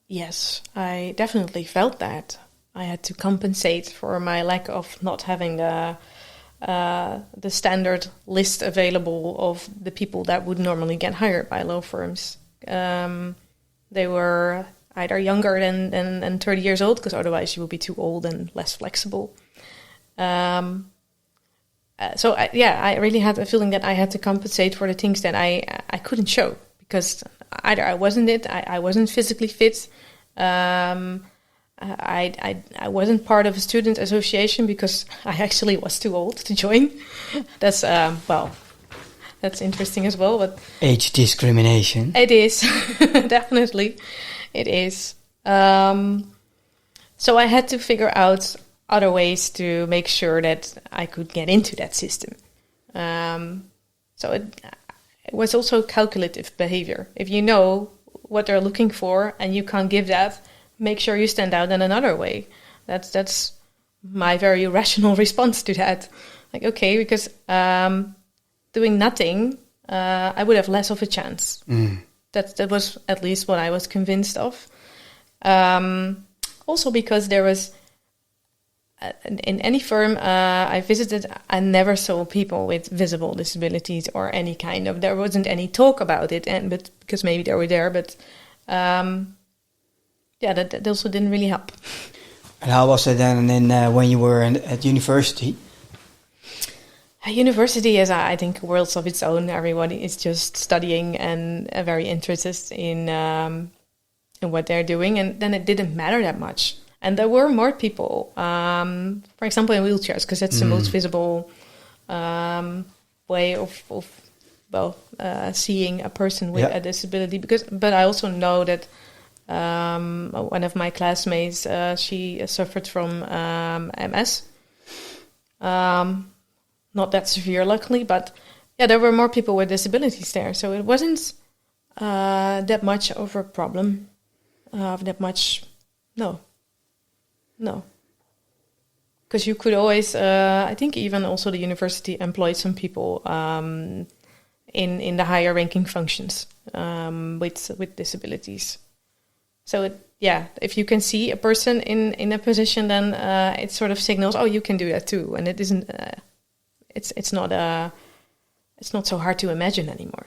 Yes, I definitely felt that. I had to compensate for my lack of not having the standard list available of the people that would normally get hired by law firms. They were either younger than 30 years old, because otherwise you would be too old and less flexible. So I really had a feeling that I had to compensate for the things that I couldn't show, because either I wasn't physically fit. I wasn't part of a student association because I actually was too old to join. That's that's interesting as well. But age discrimination. It is definitely, it is. So I had to figure out other ways to make sure that I could get into that system. So it was also calculative behavior. If you know what they're looking for and you can't give that, make sure you stand out in another way. That's my very rational response to that. Like, okay, because doing nothing, I would have less of a chance. That was at least what I was convinced of. Also because there was, in any firm I visited, I never saw people with visible disabilities or any kind of, there wasn't any talk about it, but because maybe they were there, but that also didn't really help. And how was it then when you were at university? University is, I think, worlds of its own. Everybody is just studying and very interested in what they're doing, and then it didn't matter that much. And there were more people, for example, in wheelchairs, because that's the most visible way of seeing a person with a disability. But I also know that one of my classmates, she suffered from MS. Not that severe, luckily, but there were more people with disabilities there. So it wasn't that much of a problem. No. Because you could always, I think even also the university employed some people in the higher ranking functions with disabilities. So if you can see a person in a position, then it sort of signals, oh, you can do that too, and it isn't. It's not so hard to imagine anymore.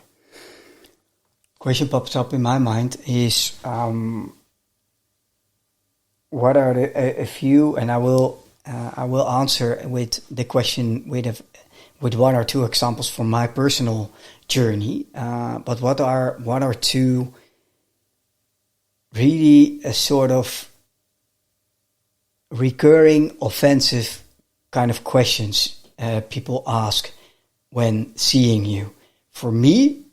Question pops up in my mind is, what are a few, and I will answer with the question with one or two examples from my personal journey. But what are two really a sort of recurring offensive kind of questions people ask when seeing you? For me,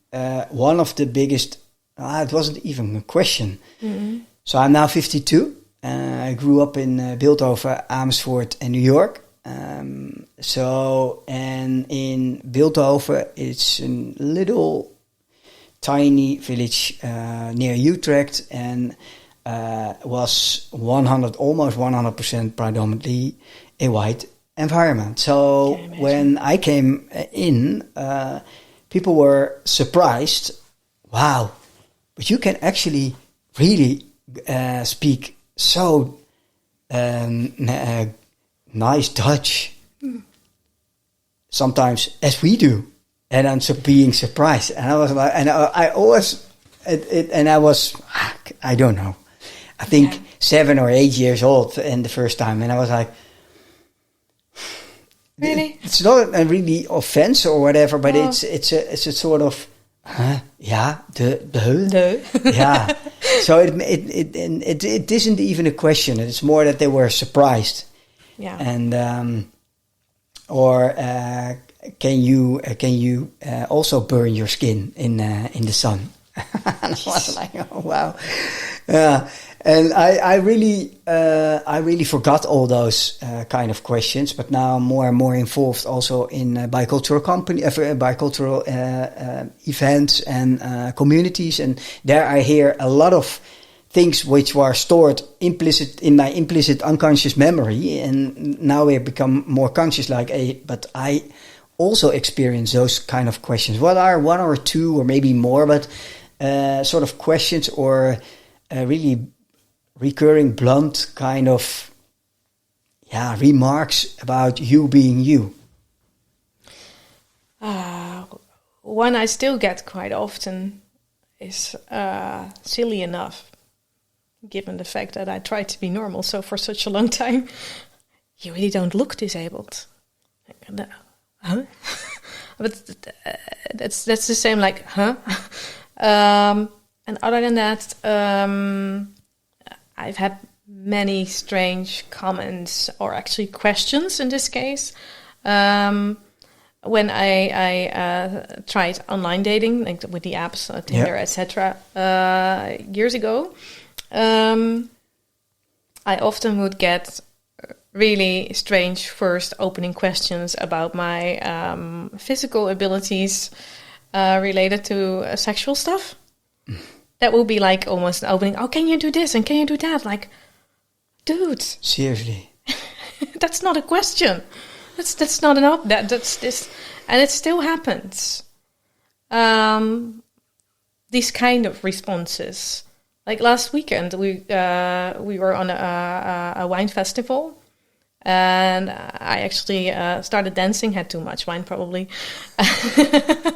one of the biggest, it wasn't even a question. Mm-hmm. So I'm now 52. I grew up in 𝗀𝗶𝗿𝗄, Amersfoort, and New York. And in 𝗀𝗶𝗿𝗄, it's a little tiny village near Utrecht, and was almost 100% predominantly a white environment. So when I came in, people were surprised. Wow, but you can actually really speak so nice Dutch, sometimes as we do. and I'm being surprised. And I was like, and I always, I don't know, I think 7 or 8 years old in the first time, and I was like, really? It's not a really offense or whatever, but it's a sort of, yeah, yeah. So it isn't even a question. It's more that they were surprised. Yeah. And or can you also burn your skin in the sun? And I was like, oh wow. And I really forgot all those kind of questions, but now I'm more and more involved also in bicultural bicultural events and communities, and there I hear a lot of things which were stored implicit in my implicit unconscious memory, and now we have become more conscious. But I also experience those kind of questions. What are one or two or maybe more, but sort of questions or really recurring blunt kind of remarks about you being you? One I still get quite often is silly enough, given the fact that I tried to be normal so for such a long time. You really don't look disabled. Huh? But that's the same, like, huh? And other than that, I've had many strange comments, or actually questions in this case, when I tried online dating, like with the apps, Tinder, etc. Years ago. I often would get really strange first opening questions about my physical abilities related to sexual stuff. That will be like almost an opening. Oh, can you do this and can you do that? Like, dude, seriously, that's not a question. That's not an that's this, and it still happens. These kind of responses. Like last weekend, we were on a wine festival, and I actually started dancing. Had too much wine, probably.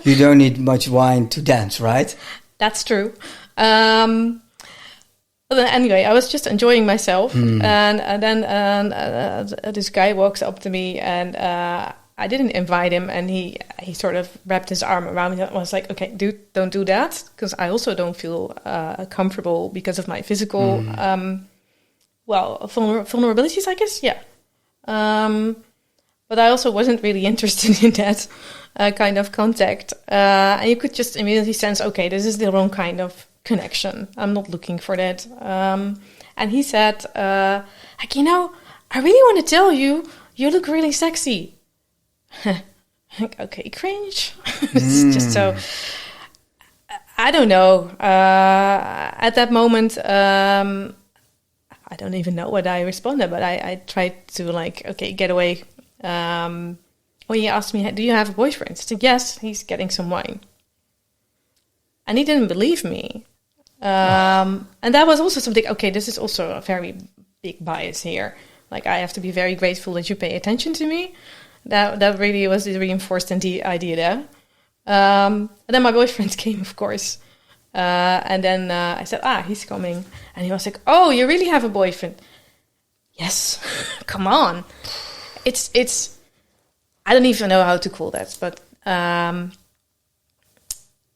You don't need much wine to dance, right? That's true. But then anyway, I was just enjoying myself, and then this guy walks up to me, and I didn't invite him, and he sort of wrapped his arm around me. I was like, okay, dude, don't do that, because I also don't feel comfortable because of my physical, vulnerabilities, I guess, yeah. But I also wasn't really interested in that kind of contact. And you could just immediately sense, okay, this is the wrong kind of connection. I'm not looking for that. And he said, like, you know, I really want to tell you, you look really sexy. Okay, cringe. It's just so, I don't know. At that moment, I don't even know what I responded, but I tried to, like, okay, get away. When he asked me, do you have a boyfriend? I said, yes, he's getting some wine. And he didn't believe me. And that was also something, okay, this is also a very big bias here. Like, I have to be very grateful that you pay attention to me. That really was reinforced in the idea there. And then my boyfriend came, of course. And then I said, he's coming. And he was like, oh, you really have a boyfriend? Yes. Come on. It's I don't even know how to call that, but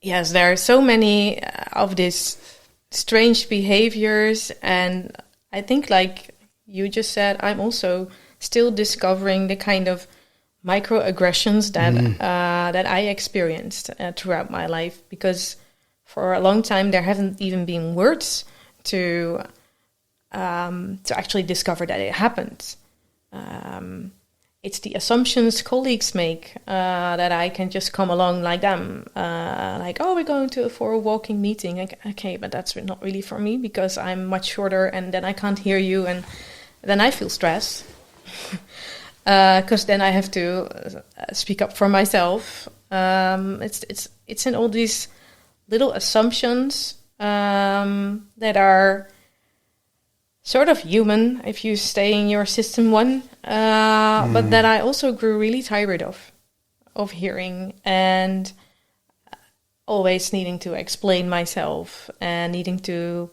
yes, there are so many of these strange behaviors, and I think, like you just said, I'm also still discovering the kind of microaggressions that I experienced throughout my life, because for a long time there haven't even been words to actually discover that it happened. It's the assumptions colleagues make that I can just come along like them. Like, oh, we're going for a walking meeting. Like, okay, but that's not really for me because I'm much shorter and then I can't hear you. And then I feel stressed because then I have to speak up for myself. It's in all these little assumptions that are sort of human if you stay in your system one, but that I also grew really tired of. of hearing, and always needing to explain myself and needing to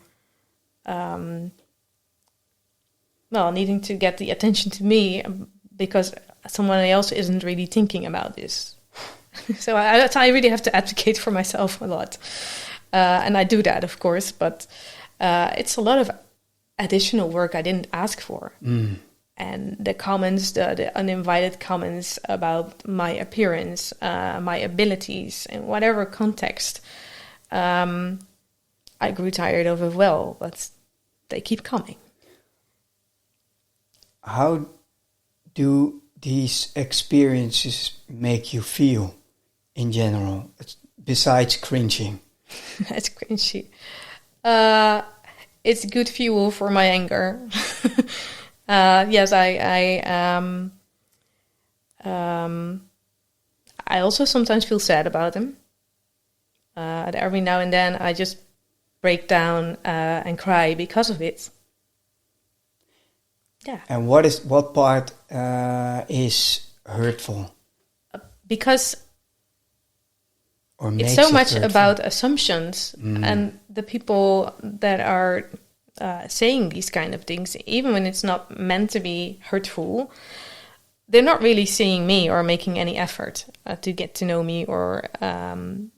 get the attention to me because someone else isn't really thinking about this. So I really have to advocate for myself a lot. And I do that, of course, but it's a lot of additional work I didn't ask for. And the comments, the uninvited comments about my appearance, my abilities, in whatever context, I grew tired of as well, but they keep coming. How do these experiences make you feel in general, besides cringing? That's cringy. It's good fuel for my anger. Yes, I also sometimes feel sad about them. And every now and then I just break down and cry because of it. Yeah. And what part is hurtful? Because or it's so much about assumptions, and the people that are saying these kind of things, even when it's not meant to be hurtful, they're not really seeing me or making any effort to get to know me, or no,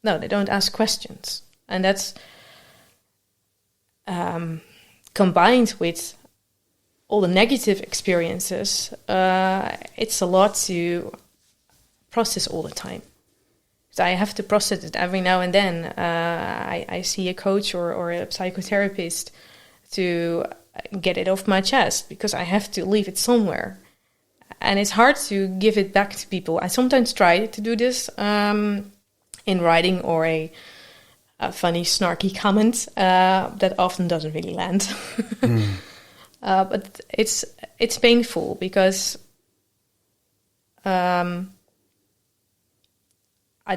they don't ask questions. And that's combined with all the negative experiences, it's a lot to process all the time. So I have to process it every now and then. I see a coach or a psychotherapist to get it off my chest, because I have to leave it somewhere. And it's hard to give it back to people. I sometimes try to do this in writing or a funny, snarky comment that often doesn't really land. But it's painful because I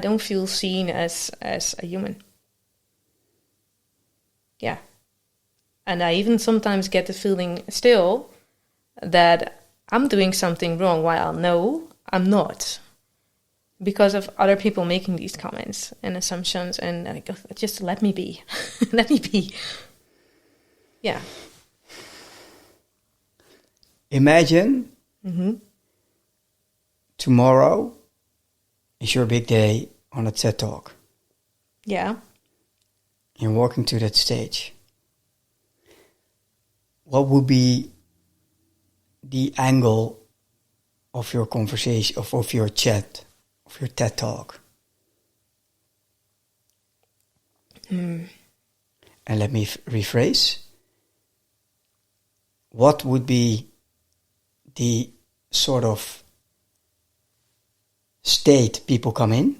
don't feel seen as a human. Yeah. And I even sometimes get the feeling still that I'm doing something wrong, while I know I'm not, because of other people making these comments and assumptions, and I go, just let me be. Let me be. Yeah. Imagine tomorrow is your big day on a TED Talk. Yeah. You're walking to that stage. What would be the angle of your conversation, of your chat, of your TED Talk? And let me rephrase. What would be the sort of state people come in,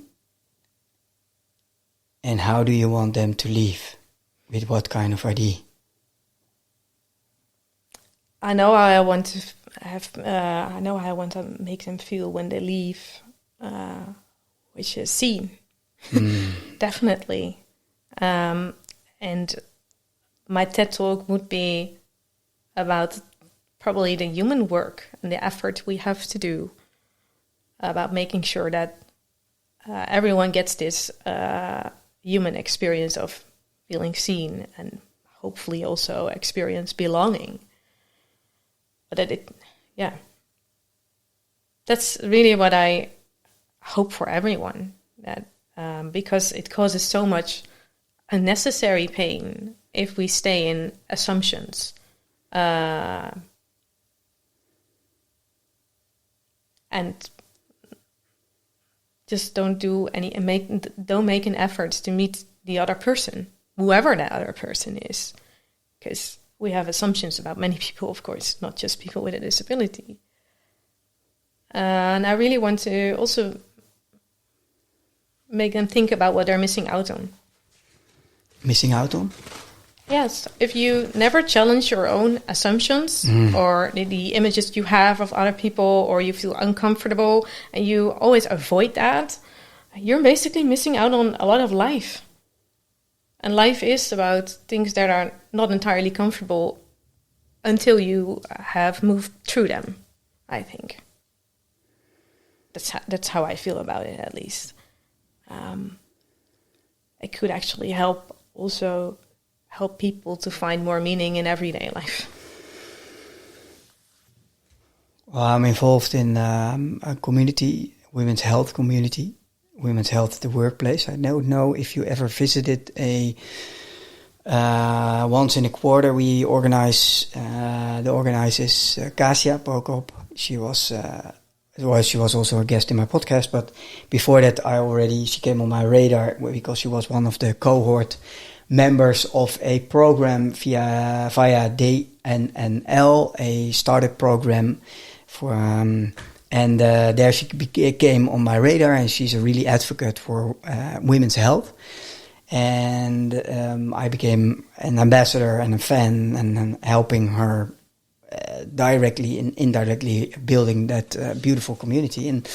and how do you want them to leave? With what kind of idea? I know how I want to I know how I want to make them feel when they leave, which is seen, definitely. And my TED Talk would be about probably the human work and the effort we have to do about making sure that everyone gets this human experience of feeling seen, and hopefully also experience belonging. But that's really what I hope for everyone, that because it causes so much unnecessary pain if we stay in assumptions. And just don't make an effort to meet the other person, whoever that other person is, because we have assumptions about many people, of course, not just people with a disability. And I really want to also make them think about what they're missing out on. Missing out on? Yes, if you never challenge your own assumptions or the images you have of other people, or you feel uncomfortable and you always avoid that, you're basically missing out on a lot of life. And life is about things that are not entirely comfortable until you have moved through them, I think. That's how I feel about it, at least. It could actually help people to find more meaning in everyday life. Well, I'm involved in a community, women's health community, women's health at the workplace. I don't know if you ever visited once in a quarter we organize. The organizer is 𝗂𝗂𝗿𝗄𝗏. She was also a guest in my podcast, but before that she came on my radar because she was one of the cohort members of a program via 𝗳𝗲𝗿𝗆, a startup program for, and there she came on my radar, and she's a really advocate for women's health. And I became an ambassador and a fan, and helping her directly and indirectly building that beautiful community. And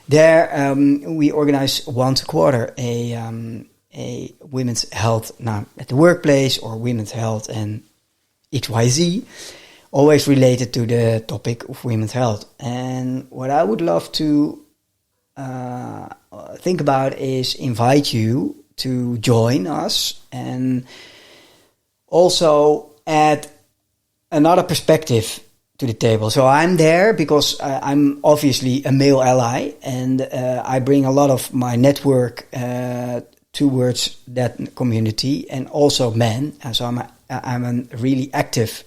there we organize once a quarter a women's health at the workplace, or women's health and XYZ, always related to the topic of women's health. And what I would love to think about is invite you to join us and also add another perspective to the table. So I'm there because I'm obviously a male ally, and I bring a lot of my network towards that community, and also men. And so I'm a really active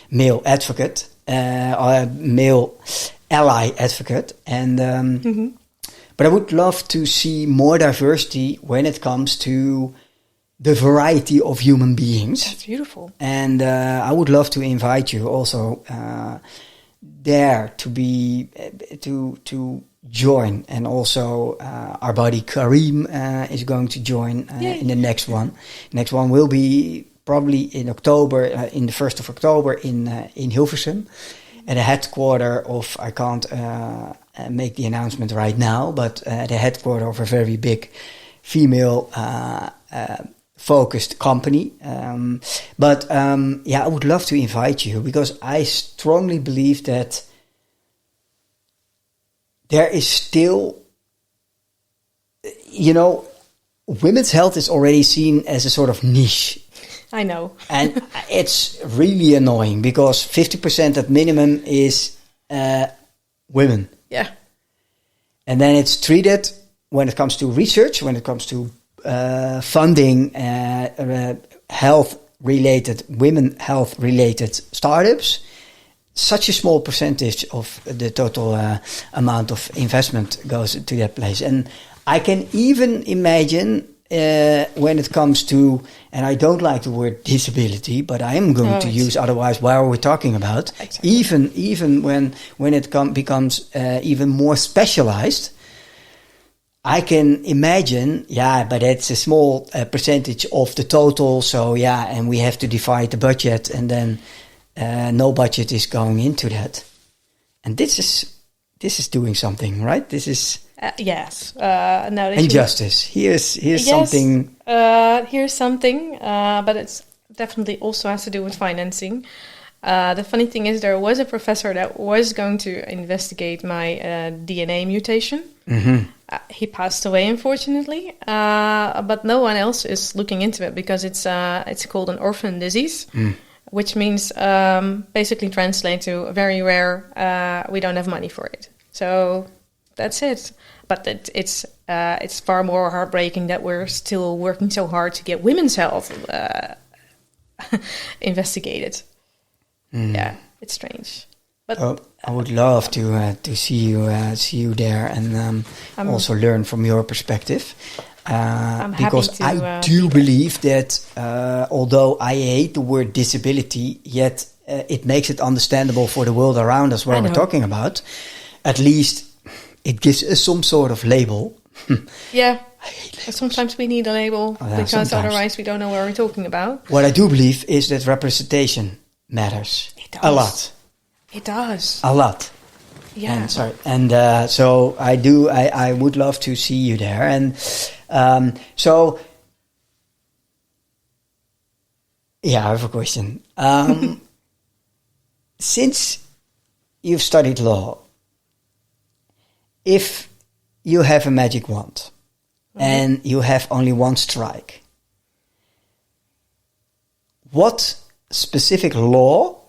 male advocate, or a male ally advocate, and but I would love to see more diversity when it comes to the variety of human beings. That's beautiful. And I would love to invite you also there to be to join. And also our buddy Karim is going to join in the next one. Next one will be probably in October, in the 1st of October in Hilversum, at the headquarter of, I can't make the announcement right now, but the headquarter of a very big female focused company. I would love to invite you, because I strongly believe that there is still, women's health is already seen as a sort of niche. I know. And it's really annoying, because 50% at minimum is women. Yeah. And then it's treated, when it comes to research, when it comes to funding women health related startups, such a small percentage of the total amount of investment goes to that place. And I can even imagine when it comes to, and I don't like the word disability, but I am going to use, otherwise what are we talking about? Exactly. Even when it becomes even more specialized, I can imagine, but it's a small percentage of the total, so and we have to divide the budget, and then no budget is going into that. And this is doing something, right? This is yes. injustice. Here's something. Here's something, but it's definitely also has to do with financing. The funny thing is, there was a professor that was going to investigate my DNA mutation. Mm-hmm. He passed away, unfortunately, but no one else is looking into it, because it's called an orphan disease, which means basically translate to very rare. We don't have money for it, so that's it. But it's far more heartbreaking that we're still working so hard to get women's health investigated. Yeah, it's strange. But I would love to see you there, and also learn from your perspective. Because I do believe that although I hate the word disability, yet it makes it understandable for the world around us what we're talking about. At least it gives us some sort of label. Yeah. Sometimes we need a label, because otherwise we don't know what we're talking about. What I do believe is that representation matters. It does. A lot. It does. A lot. Yeah. So I would love to see you there. And I have a question. Since you've studied law, if you have a magic wand and you have only one strike, what specific law,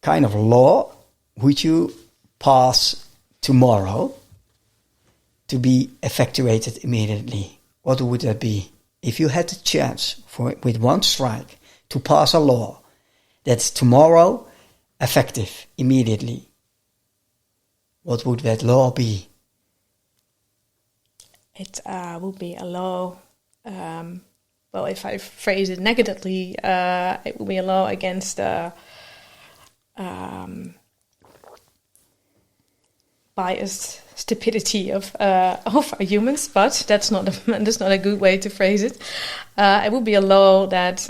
kind of law, would you pass tomorrow to be effectuated immediately? What would that be? If you had the chance with one strike to pass a law that's tomorrow effective immediately, what would that law be? It would be a law, well, if I phrase it negatively, it would be a law against biased stupidity of humans, but that's not a good way to phrase it. It would be a law that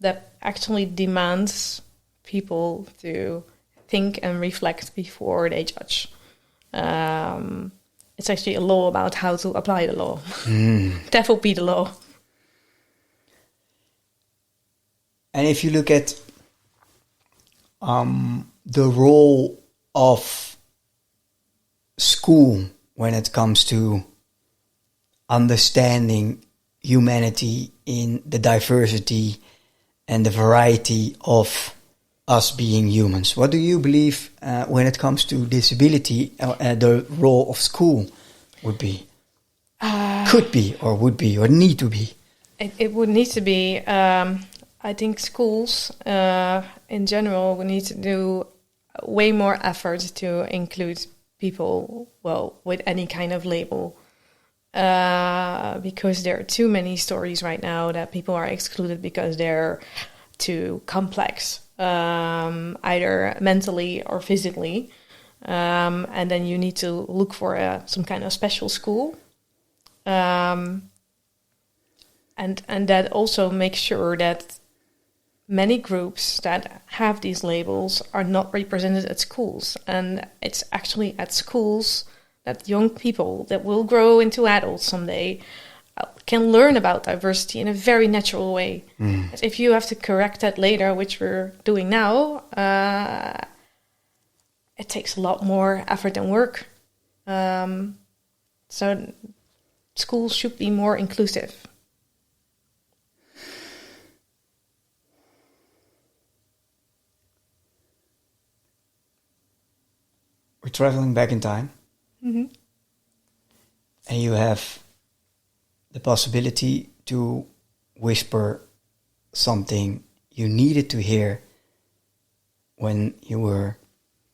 that actually demands people to think and reflect before they judge. It's actually a law about how to apply the law. That would be the law. And if you look at the role of school when it comes to understanding humanity in the diversity and the variety of us being humans, what do you believe when it comes to disability, the role of school would be? Could be, or would be, or need to be? It would need to be. I think schools in general would need to do way more effort to include people, well, with any kind of label. Because there are too many stories right now that people are excluded because they're too complex, either mentally or physically. And then you need to look for some kind of special school. And that also makes sure that many groups that have these labels are not represented at schools. And it's actually at schools that young people that will grow into adults someday can learn about diversity in a very natural way. If you have to correct that later, which we're doing now, it takes a lot more effort and work. So schools should be more inclusive. We're traveling back in time. And you have the possibility to whisper something you needed to hear when you were,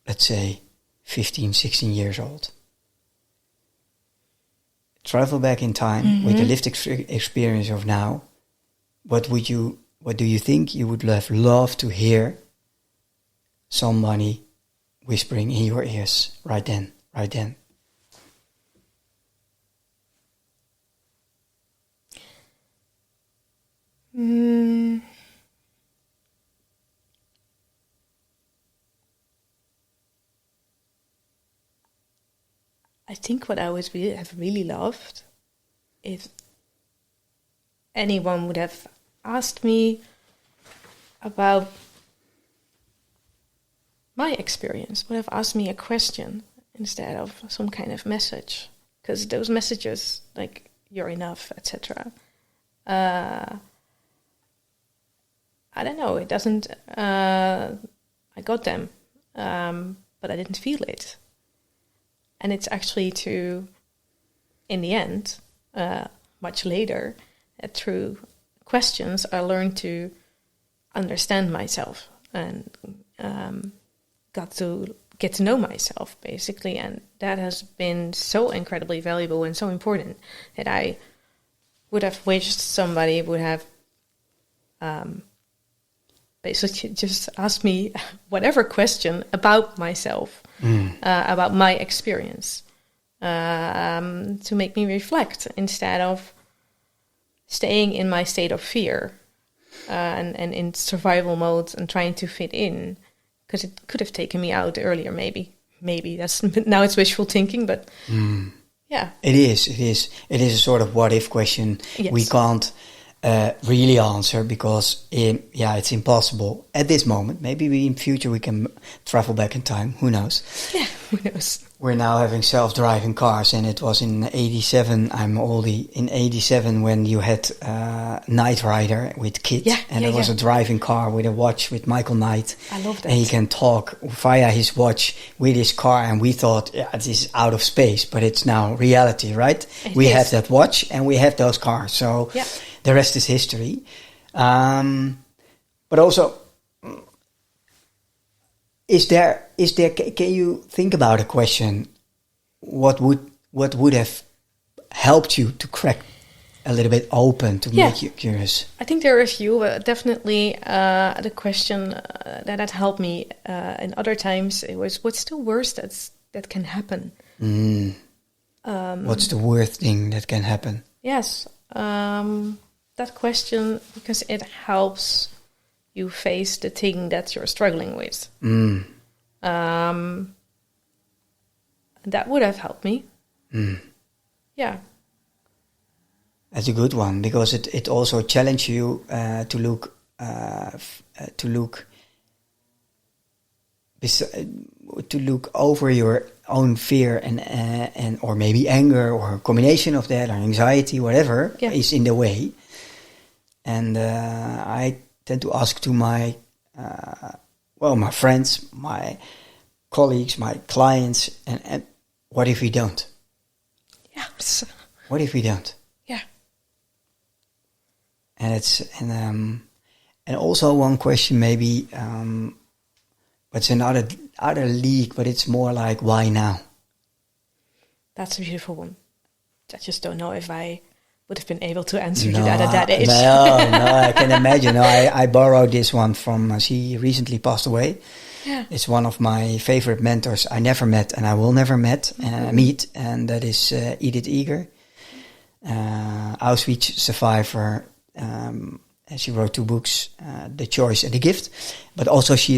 let's say, 15, 16 years old. Travel back in time with the lived experience of now. What do you think you would have loved to hear somebody whispering in your ears right then? I think what I would have really loved if anyone would have asked me about my experience, would have asked me a question instead of some kind of message. Because those messages, like, you're enough, etc., I don't know, it doesn't, I got them, but I didn't feel it. And it's actually in the end, much later, through questions, I learned to understand myself and got to get to know myself, basically. And that has been so incredibly valuable and so important that I would have wished somebody would have basically just asked me whatever question about myself, about my experience, to make me reflect instead of staying in my state of fear and in survival mode and trying to fit in, because it could have taken me out earlier, maybe that's now it's wishful thinking, but yeah, it is a sort of what if question. Yes. We can't really answer, because it's impossible at this moment. Maybe in future we can travel back in time. Who knows? Yeah, who knows? We're now having self-driving cars, and it was in 87. I'm oldie. In 87 when you had Knight Rider with Kit, and there was a driving car with a watch with Michael Knight. I love that. And he can talk via his watch with his car, and we thought, this is out of space, but it's now reality, right? We have that watch, and we have those cars. So the rest is history. But also, Is there? Can you think about a question? What would have helped you to crack a little bit open, to make you curious? I think there are a few, but definitely the question that helped me in other times, it was, what's the worst that can happen? What's the worst thing that can happen? Yes, that question, because it helps you face the thing that you're struggling with. That would have helped me. Yeah. That's a good one, because it also challenged you to look over your own fear and or maybe anger, or a combination of that, or anxiety, whatever is in the way. And I tend to ask to my my friends, my colleagues, my clients, and what if we don't? Yes. What if we don't? Yeah. And also one question maybe, but it's another league, but it's more like, why now? That's a beautiful one. I just don't know if I would have been able to answer that at that age. No, I can imagine. No, I borrowed this one from, she recently passed away. Yeah. It's one of my favorite mentors I never met, and I will never meet, and that is Edith Eger, Auschwitz survivor. And she wrote 2 books, The Choice and the Gift. But also she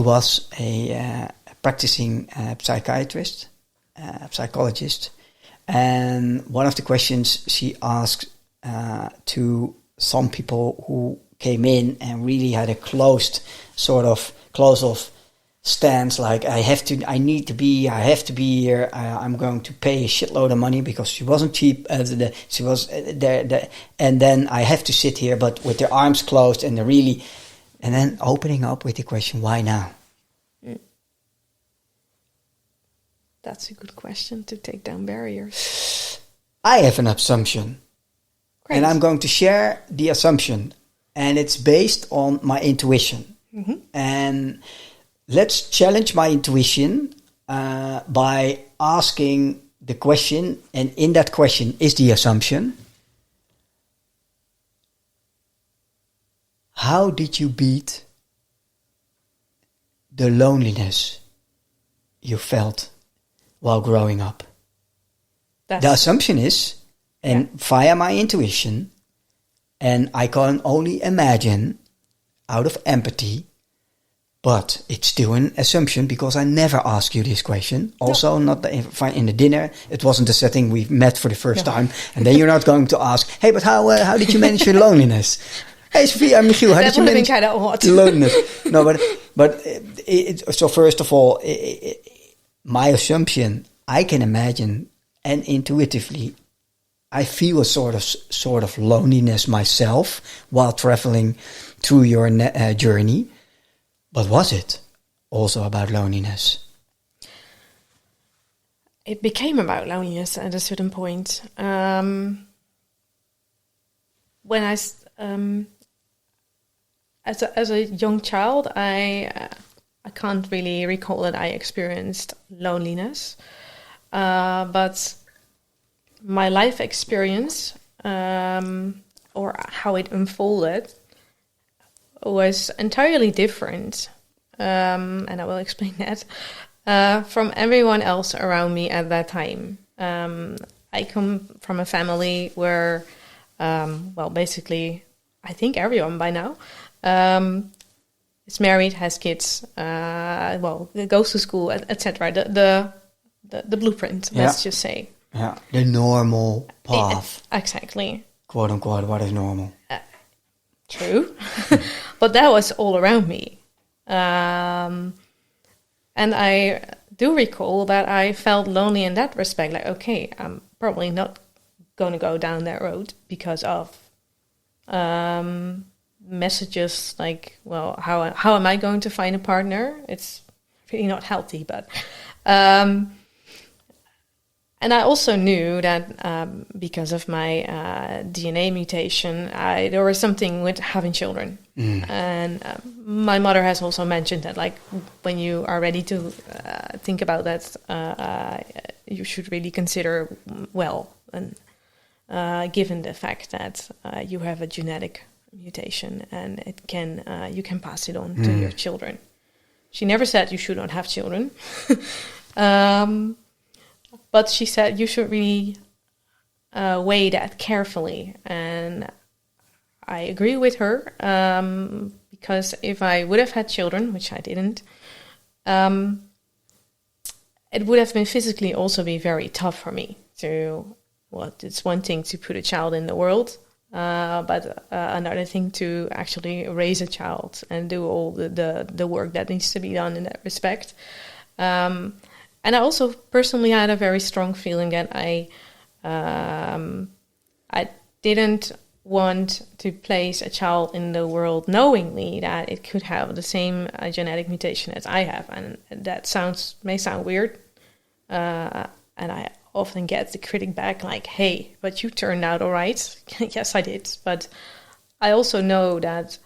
was a practicing psychologist. And one of the questions she asked to some people who came in and really had a closed off stance, like I have to be here, I'm going to pay a shitload of money, because she wasn't cheap, she was there, and then I have to sit here, but with their arms closed, and then opening up with the question, why now? That's a good question to take down barriers. I have an assumption. Great. And I'm going to share the assumption, and it's based on my intuition. And let's challenge my intuition by asking the question, and in that question is the assumption. How did you beat the loneliness you felt while growing up? The assumption is, and via my intuition, and I can only imagine out of empathy, but it's still an assumption, because I never ask you this question. Also, not in the dinner. It wasn't the setting we met for the first time. And then you're not going to ask, hey, but how did you manage your loneliness? Hey, Sofie, I'm Michiel. How did you manage kind of odd. loneliness? No, but so first of all, my assumption, I can imagine, and intuitively, I feel a sort of loneliness myself while traveling through your journey. But was it also about loneliness? It became about loneliness at a certain point. When I, as a young child, I can't really recall that I experienced loneliness, but my life experience, or how it unfolded, was entirely different, and I will explain that, from everyone else around me at that time. I come from a family where, basically, I think everyone by now is married, has kids, goes to school, etc. The blueprint, let's just say. Yeah, the normal path. Exactly. quote unquote, what is normal. True. But that was all around me. And I do recall that I felt lonely in that respect. Like, okay, I'm probably not going to go down that road because of messages like, well, how am I going to find a partner? It's really not healthy, but... and I also knew that because of my DNA mutation, there was something with having children. And my mother has also mentioned that, like, when you are ready to think about that, you should really consider well, and given the fact that you have a genetic mutation and it can you can pass it on to your children. She never said you should not have children. But she said you should really weigh that carefully. And I agree with her, because if I would have had children, which I didn't, it would have been physically also be very tough for me to, well, it's one thing to put a child in the world, but another thing to actually raise a child and do all the work that needs to be done in that respect. And I also personally had a very strong feeling that I didn't want to place a child in the world knowingly that it could have the same genetic mutation as I have. And that may sound weird. And I often get the critic back like, hey, but you turned out all right. Yes, I did. But I also know that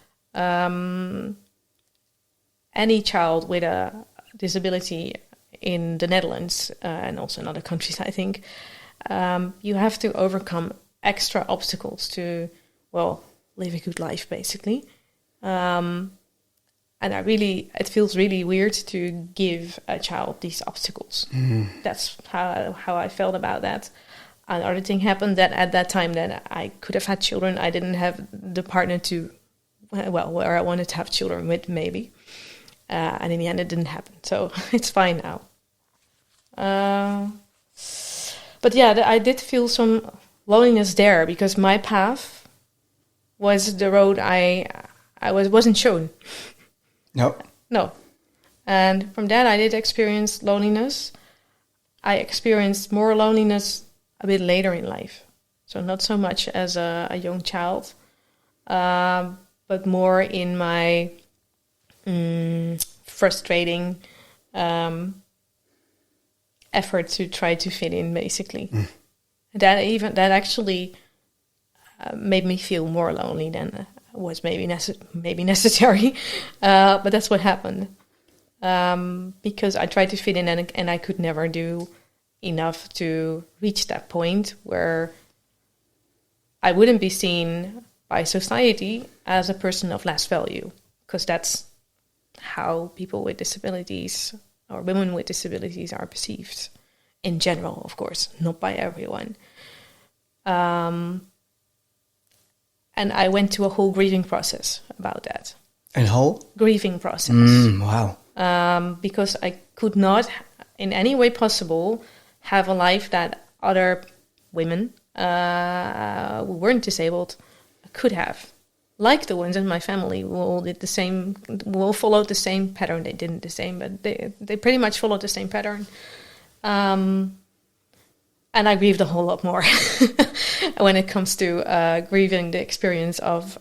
any child with a disability in the Netherlands and also in other countries, I think, you have to overcome extra obstacles to, well, live a good life, basically. And it feels really weird to give a child these obstacles. That's how I felt about that. Another thing happened that at that time that I could have had children. I didn't have the partner where I wanted to have children with, maybe. And in the end, it didn't happen. So it's fine now. But yeah, I did feel some loneliness there because my path was the road I wasn't shown. No. And from that, I did experience loneliness. I experienced more loneliness a bit later in life. So not so much as a young child, but more in my frustrating effort to try to fit in, basically. That actually made me feel more lonely than was maybe necessary. But that's what happened. Because I tried to fit in and I could never do enough to reach that point where I wouldn't be seen by society as a person of less value, because that's how people with disabilities or women with disabilities are perceived in general, of course, not by everyone. And I went to a whole grieving process about that. A whole? Grieving process. Wow. Because I could not, in any way possible, have a life that other women who weren't disabled could have. Like the ones in my family who all did the same, who all followed the same pattern. They didn't the same, but they pretty much followed the same pattern. And I grieved a whole lot more when it comes to grieving the experience of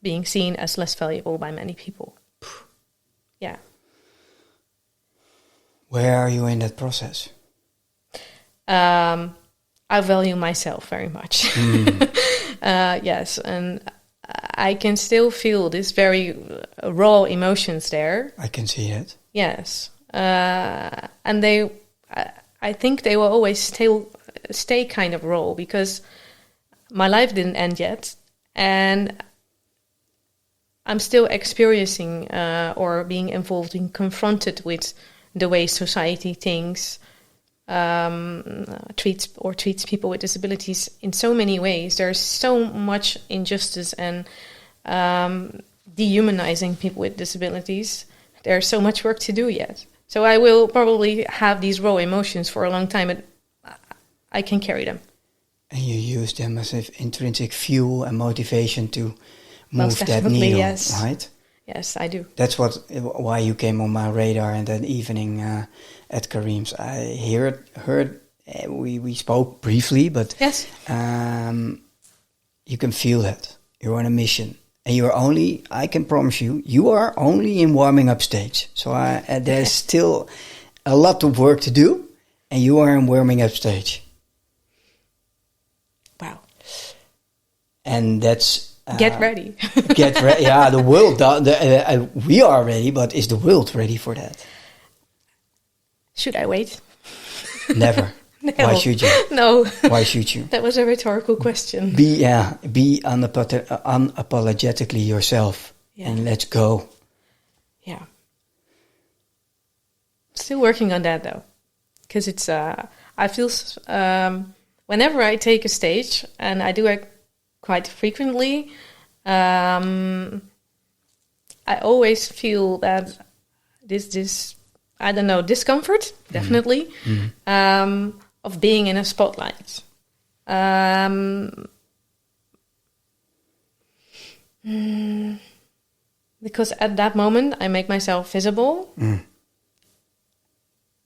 being seen as less valuable by many people. Yeah. Where are you in that process? I value myself very much. Yes, and I can still feel this very raw emotions there. I can see it. Yes. And I think they will always stay kind of raw because my life didn't end yet. And I'm still experiencing or being involved, being confronted with the way society thinks, treats people with disabilities in so many ways. There's so much injustice and dehumanizing people with disabilities. There's so much work to do yet. So I will probably have these raw emotions for a long time, but I can carry them. And you use them as an intrinsic fuel and motivation to move Most that needle, yes. right? Yes, I do. That's why you came on my radar in that evening at Kareem's. I heard we spoke briefly, but yes, you can feel that you're on a mission, and I can promise you are only in warming up stage. So there's still a lot of work to do, and you are in warming up stage. Wow! And that's. Get ready. Get ready. Yeah, the world. We are ready, but is the world ready for that? Should I wait? Never. No. Why should you? No. Why should you? That was a rhetorical question. Be unapologetically yourself, and let's go. Yeah. Still working on that though, because it's. I feel whenever I take a stage, and I do it quite frequently, I always feel that this I don't know, discomfort, definitely, of being in a spotlight. Because at that moment I make myself visible,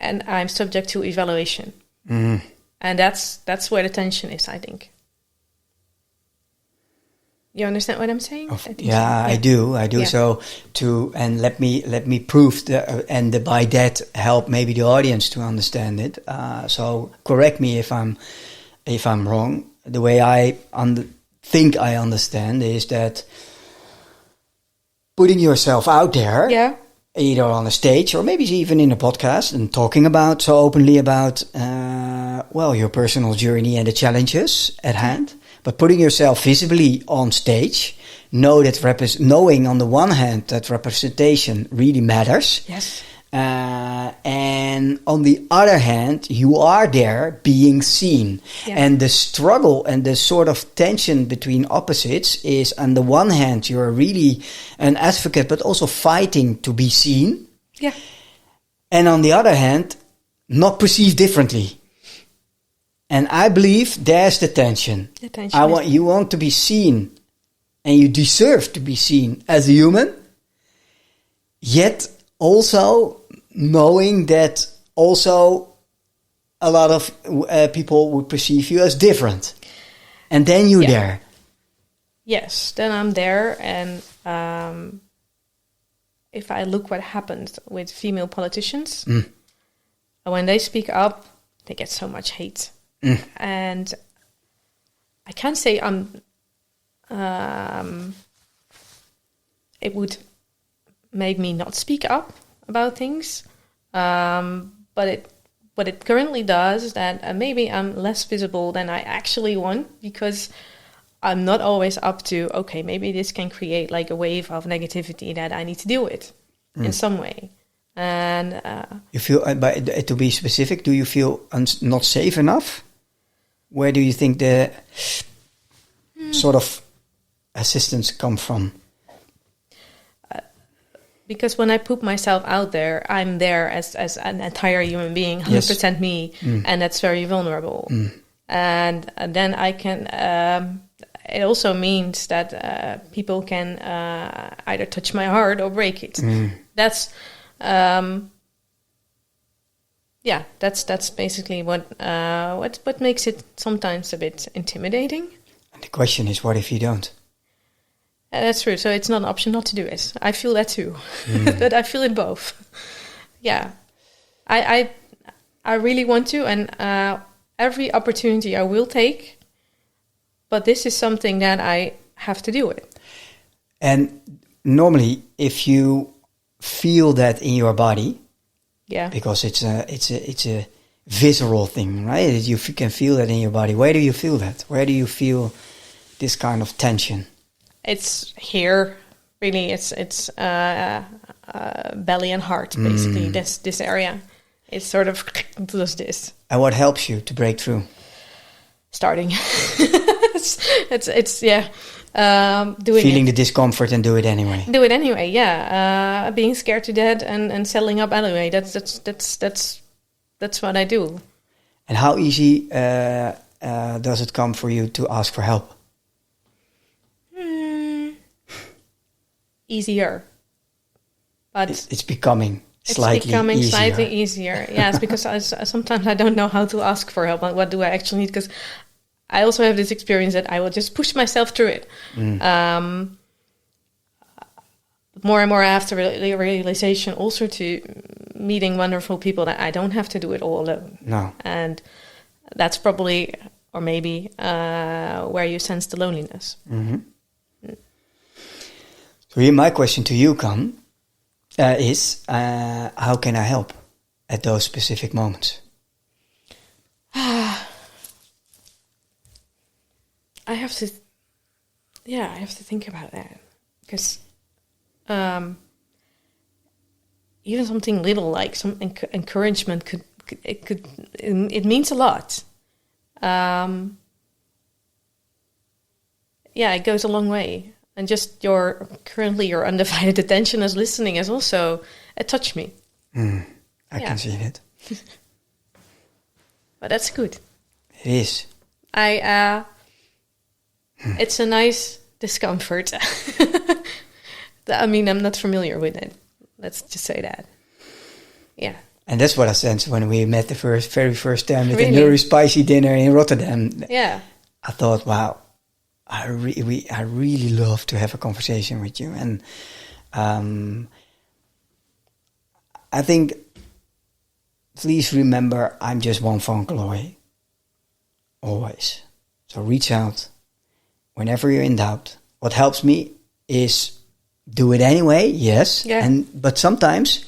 and I'm subject to evaluation, and that's where the tension is, I think. You understand what I'm saying? I do. Yeah. So let me prove by that help maybe the audience to understand it. So correct me if I'm wrong. The way I think I understand is that putting yourself out there, either on a stage or maybe even in a podcast, and talking about so openly about your personal journey and the challenges at hand. But putting yourself visibly on stage, knowing on the one hand that representation really matters. Yes. And on the other hand, you are there being seen. Yeah. And the struggle and the sort of tension between opposites is, on the one hand, you're really an advocate, but also fighting to be seen. Yeah. And on the other hand, not perceived differently. And I believe there's the tension. You want to be seen, and you deserve to be seen as a human, yet also knowing that also a lot of people would perceive you as different. And then you're there. Yes, then I'm there. And if I look what happens with female politicians, when they speak up, they get so much hate. And I can't say it would make me not speak up about things, but what it currently does is that maybe I'm less visible than I actually want, because I'm not always up to, okay, maybe this can create like a wave of negativity that I need to deal with in some way. And you feel, to be specific, do you feel not safe enough? Where do you think the sort of assistance come from? Because when I put myself out there, I'm there as an entire human being, 100% me, and that's very vulnerable. And then I can. It also means that people can either touch my heart or break it. That's. That's basically what makes it sometimes a bit intimidating. And the question is, what if you don't? That's true. So it's not an option not to do it. I feel that too, but I feel it both. Yeah, I really want to, and every opportunity I will take. But this is something that I have to deal with. And normally, if you feel that in your body. Yeah, because it's a visceral thing, right? You can feel that in your body. Where do you feel that? Where do you feel this kind of tension? It's here, really. It's belly and heart, basically. This area, it sort of does this. And what helps you to break through? Starting. it's doing feeling the discomfort and do it anyway. Do it anyway, yeah. Being scared to death and settling up anyway. That's what I do. And how easy does it come for you to ask for help? Easier. But it's becoming slightly easier. Yes, because sometimes I don't know how to ask for help. What do I actually need? Because I also have this experience that I will just push myself through it. More and more after realization, also to meeting wonderful people, that I don't have to do it all alone. No. And that's probably, or maybe, where you sense the loneliness. So here my question to you, 𝗀𝗃, is how can I help at those specific moments? I have to think about that, because even something little like some encouragement it means a lot. It goes a long way. And just your undivided attention as listening is also, it touched me. I can see it. But that's good. It is. It's a nice discomfort. I mean, I'm not familiar with it. Let's just say that. Yeah. And that's what I sensed when we met the very first time at the Really? spicy dinner in Rotterdam. Yeah. I thought, wow, I really love to have a conversation with you. And I think, please remember, I'm just one phone call away. Always. So reach out whenever you're in doubt. What helps me is do it anyway, yes. Yeah. But sometimes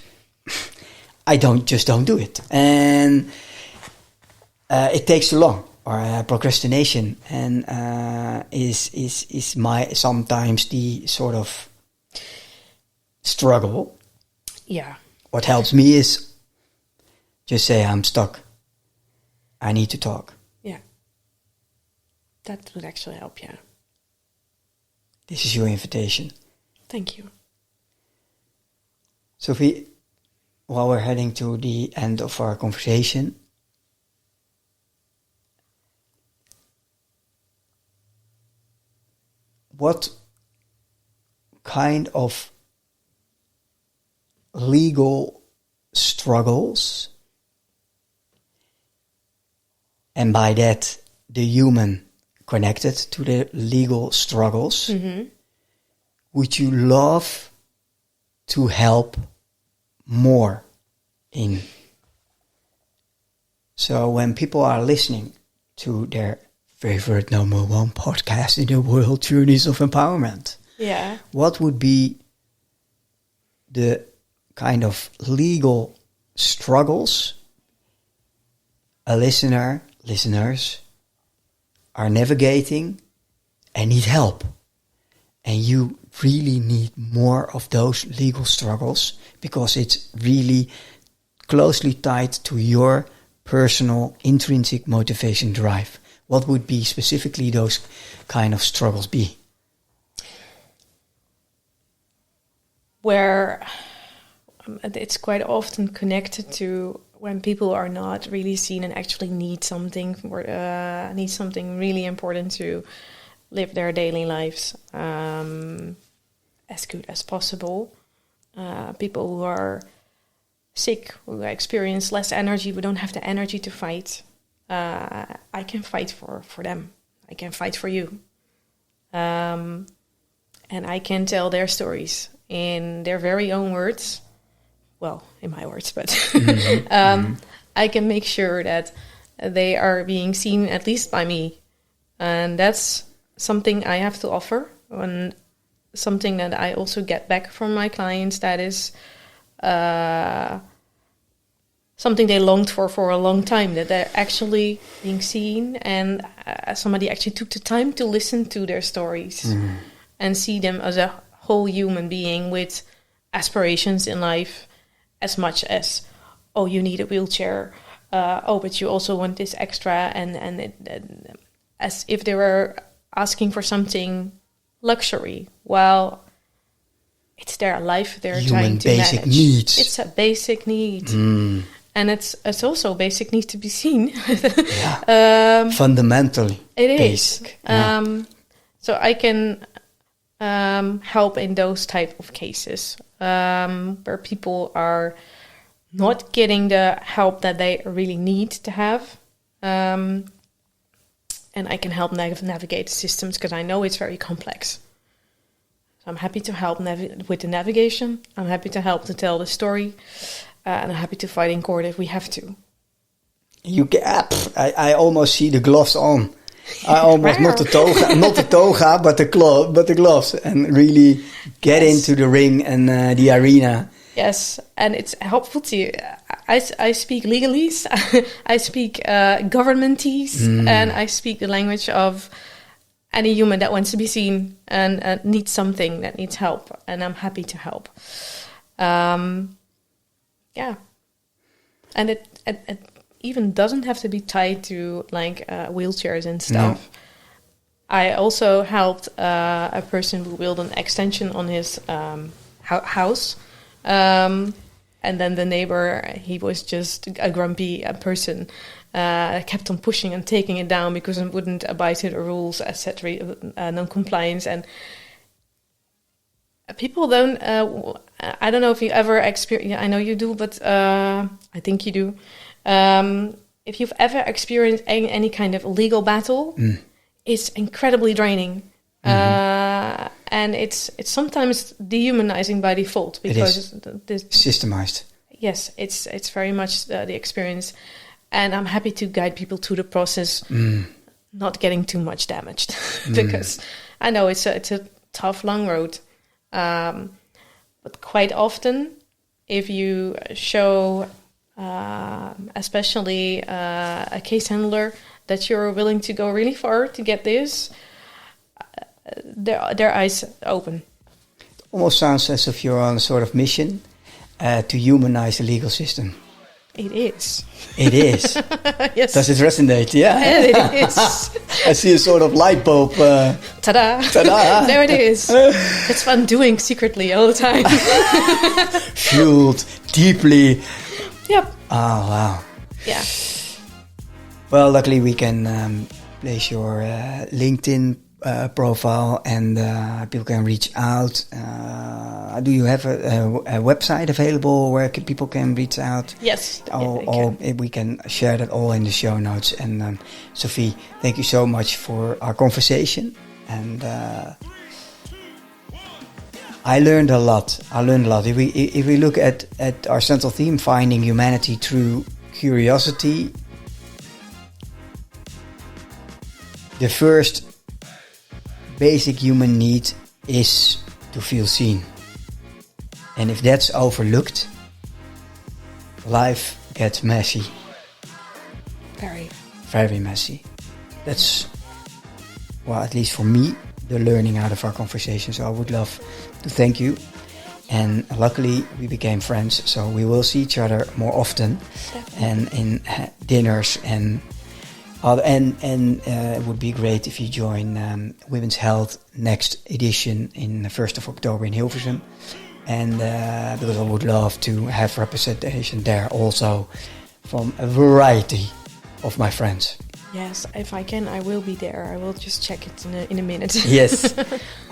I don't do it. And it takes too long. Or procrastination, and is sometimes the sort of struggle. Yeah. What helps me is just say I'm stuck. I need to talk. Yeah. That would actually help, yeah. This is your invitation. Thank you. Sofie, while we're heading to the end of our conversation, what kind of legal struggles, and by that the human connected to the legal struggles, would you love to help more in? So when people are listening to their favorite number one podcast in the world, Journeys of Empowerment. Yeah. What would be the kind of legal struggles listeners are navigating and need help? And you really need more of those legal struggles because it's really closely tied to your personal intrinsic motivation drive. What would be specifically those kind of struggles be? Where it's quite often connected to when people are not really seen and actually need something really important to live their daily lives as good as possible. People who are sick, who experience less energy, who don't have the energy to fight. I can fight for them. I can fight for you. And I can tell their stories in their very own words. Well, in my words, but I can make sure that they are being seen at least by me. And that's something I have to offer, and something that I also get back from my clients. That is something they longed for a long time, that they're actually being seen, and somebody actually took the time to listen to their stories and see them as a whole human being with aspirations in life, as much as, oh, you need a wheelchair, but you also want this extra, and as if they were asking for something luxury, while it's their life they're trying to manage. Human basic needs. It's a basic need. And it's also basic needs to be seen. Fundamentally. It is. Basic. So I can help in those type of cases where people are not getting the help that they really need to have. And I can help navigate the systems because I know it's very complex. So I'm happy to help with the navigation. I'm happy to help to tell the story. And I'm happy to fight in court if we have to. I almost see the gloves on. I almost not the toga, but the gloves, and really get into the ring and the arena. Yes, and it's helpful to. I speak legalese, I speak governmentese, and I speak the language of any human that wants to be seen and needs something, that needs help, and I'm happy to help. And it even doesn't have to be tied to like wheelchairs and stuff. No. I also helped a person who built an extension on his house. And then the neighbor, he was just a grumpy person, kept on pushing and taking it down because it wouldn't abide to the rules, etc., non-compliance. And people don't, I don't know if you ever experience, I know you do, but I think you do. If you've ever experienced any kind of legal battle, it's incredibly draining. And it's sometimes dehumanizing by default because it's systemized. Yes, it's very much the experience, and I'm happy to guide people through the process, not getting too much damaged, because I know it's a tough, long road. But quite often, if you show, especially a case handler, that you're willing to go really far to get this, their eyes open. It almost sounds as if you're on a sort of mission to humanize the legal system. It is. It is. Yes. Does it resonate? Yeah. It is. I see a sort of light bulb. Ta-da. Ta-da. There it is. It's fun doing secretly all the time. Fueled deeply. Yep. Oh, wow. Yeah. Well, luckily we can place your LinkedIn profile, and people can reach out. Do you have a website available where people can reach out? Yes. We can share that all in the show notes. And Sofie, thank you so much for our conversation. And I learned a lot. If we look at our central theme, finding humanity through curiosity, the first basic human need is to feel seen. And if that's overlooked, life gets messy. Very. Very messy. That's, well, at least for me, the learning out of our conversation. So I would love to thank you. And luckily we became friends, so we will see each other more often. Definitely. And in dinners and it would be great if you join Women's Health next edition in the 1st of October in Hilversum. And because I would love to have representation there also from a variety of my friends. Yes, if I can, I will be there. I will just check it in a minute. Yes.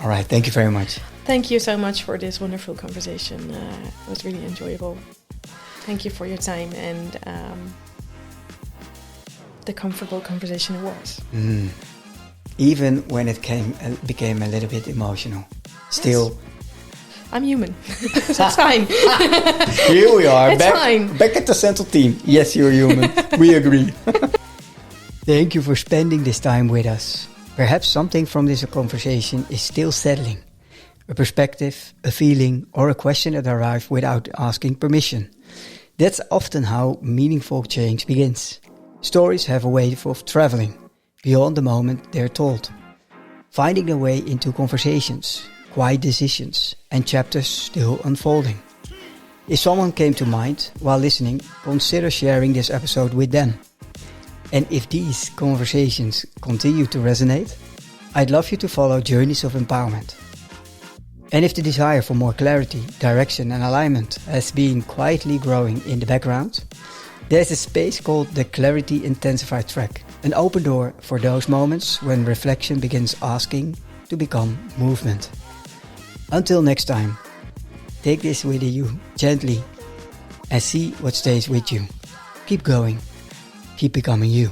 All right. Thank you very much. Thank you so much for this wonderful conversation. It was really enjoyable. Thank you for your time and the comfortable conversation it was. Even when it became a little bit emotional. Still. Yes. I'm human. That's fine. Here we are. It's fine. Back at the central team. Yes, you're human. We agree. Thank you for spending this time with us. Perhaps something from this conversation is still settling. A perspective, a feeling, or a question that arrived without asking permission. That's often how meaningful change begins. Stories have a way of traveling beyond the moment they're told, finding their way into conversations, quiet decisions, and chapters still unfolding. If someone came to mind while listening, consider sharing this episode with them. And if these conversations continue to resonate, I'd love you to follow Journeys of Empowerment. And if the desire for more clarity, direction and alignment has been quietly growing in the background, There's a space called the Clarity Intensifier track, an open door for those moments when reflection begins asking to become movement. Until next time, take this with you gently and see what stays with you. Keep going, keep becoming you.